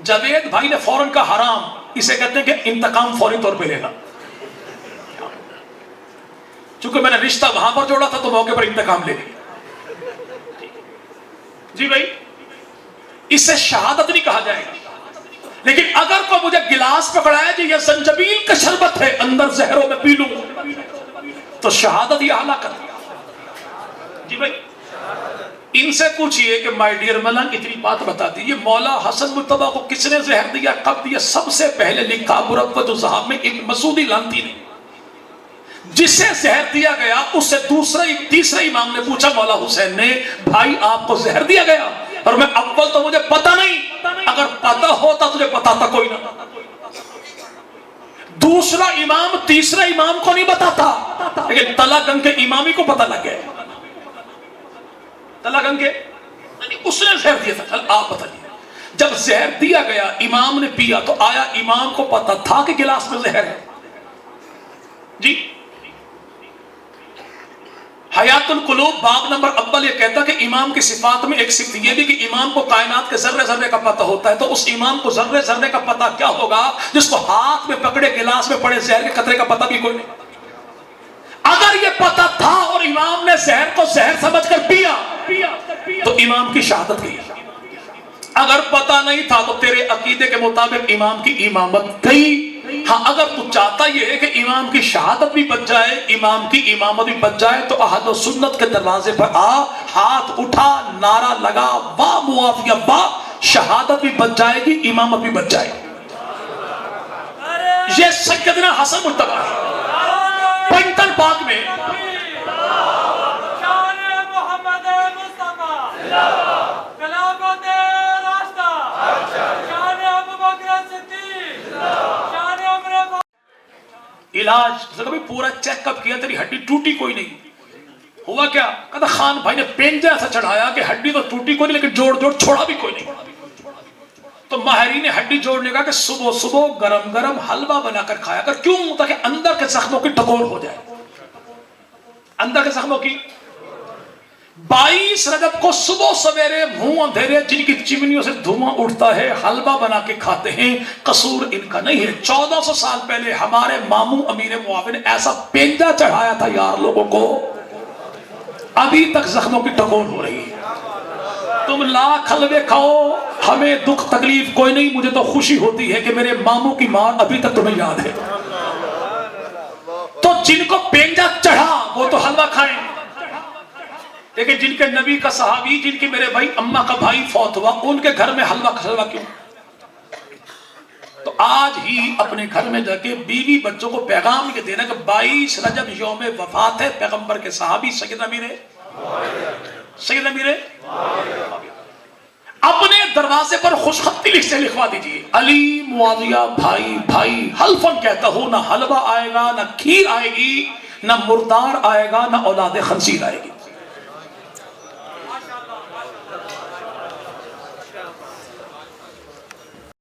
جاوید بھائی نے فوراً کہا حرام، اسے کہتے ہیں کہ انتقام فوری طور پہ لینا. چونکہ میں نے رشتہ وہاں پر جوڑا تھا تو موقع پر انتقام لے لیا. جی بھائی اسے شہادت نہیں کہا جائے گا. لیکن اگر کوئی مجھے گلاس پکڑایا کہ یہ زنجبیل کا شربت ہے اندر زہروں میں پی لوں تو شہادت یا ہلاکت. جی بھائی ان سے پوچھئے کہ مائی ڈیئر ملنگ اتنی بات بتا دی، یہ مولا حسن مرتضیٰ کو کس نے زہر دیا، کب دیا؟ سب سے پہلے لکھا مروت الذہاب میں ابن مسعود لانتی نے. جسے زہر دیا گیا اس سے تیسرے امام نے پوچھا مولا حسین نے، بھائی آپ کو زہر دیا گیا؟ اور میں اول تو مجھے پتہ نہیں، اگر پتہ ہوتا تجھے بتاتا کوئی نہ. دوسرا امام تیسرا امام کو نہیں بتاتا، لیکن تلا گنگ کے امامی کو پتہ لگ گیا. تلا گنگ کے اس نے زہر دیا تھا. چل آپ بتائیے جب زہر دیا گیا امام نے پیا تو آیا امام کو پتہ تھا کہ گلاس میں زہر ہے؟ جی حیات القلوب باب نمبر اول یہ کہتا کہ امام کی صفات میں ایک صفت یہ بھی کہ امام کو کائنات کے ذرے ذرے کا پتہ ہوتا ہے. تو اس امام کو ذرے ذرے کا پتہ کیا ہوگا جس کو ہاتھ میں پکڑے گلاس میں پڑے زہر کے قطرے کا پتہ بھی کوئی نہیں. اگر یہ پتہ تھا اور امام نے زہر کو زہر سمجھ کر پیا تو امام کی شہادت گئی. اگر پتہ نہیں تھا تو تیرے عقیدے کے مطابق امام کی امامت گئی. ہاں اگر تو چاہتا یہ ہے کہ امام کی شہادت بھی بچ جائے امام کی امامت بھی بچ جائے تو اہل و سنت کے دروازے پر آ، ہاتھ اٹھا، نعرہ لگا واہ معافیہ واہ، شہادت بھی بچ جائے گی امامت بھی بچ جائے گی. یہ سیدنا حسن مرتضیٰ ہے. پنٹن پاک میں علاج پورا چیک اپ کیا تیری ہڈی ٹوٹی کوئی نہیں. ہوا کیا؟ کہتا خان بھائی نے پینجا ایسا چڑھایا کہ ہڈی تو ٹوٹی کوئی نہیں لیکن جوڑ چھوڑا بھی کوئی نہیں. تو ماہرین نے ہڈی جوڑنے کا کہ صبح صبح گرم گرم حلوہ بنا کر کھایا کر. کیوں؟ تاکہ اندر کے زخموں کی ٹکور ہو جائے. اندر کے زخموں کی 22 رجب کو صبح سویرے منہ اندھیرے جن کی چمنیوں سے دھواں اٹھتا ہے حلوہ بنا کے کھاتے ہیں. قصور ان کا نہیں ہے. 1400 سال پہلے ہمارے ماموں امیر معاویہ نے ایسا پینجا چڑھایا تھا یار لوگوں کو، ابھی تک زخموں کی ٹکور ہو رہی ہے. تم لاکھ حلوے کھاؤ ہمیں دکھ تکلیف کوئی نہیں. مجھے تو خوشی ہوتی ہے کہ میرے ماموں کی ماں ابھی تک تمہیں یاد ہے. تو جن کو پینجا چڑھا وہ تو حلوہ کھائیں، لیکن جن کے نبی کا صحابی جن کی میرے بھائی اماں کا بھائی فوت ہوا ان کے گھر میں حلوہ کیوں؟ تو آج ہی اپنے گھر میں جا کے بیوی بچوں کو پیغام یہ دینا کہ 22 رجب یوم وفات ہے پیغمبر کے صحابی سیدنا امیر اپنے دروازے پر خوش خطی لکھوا دیجئے علی معاویہ بھائی بھائی حلفاً کہتا ہوں نہ حلوہ آئے گا نہ کھیر آئے گی نہ مردار آئے گا نہ اولاد خنزیر آئے گی.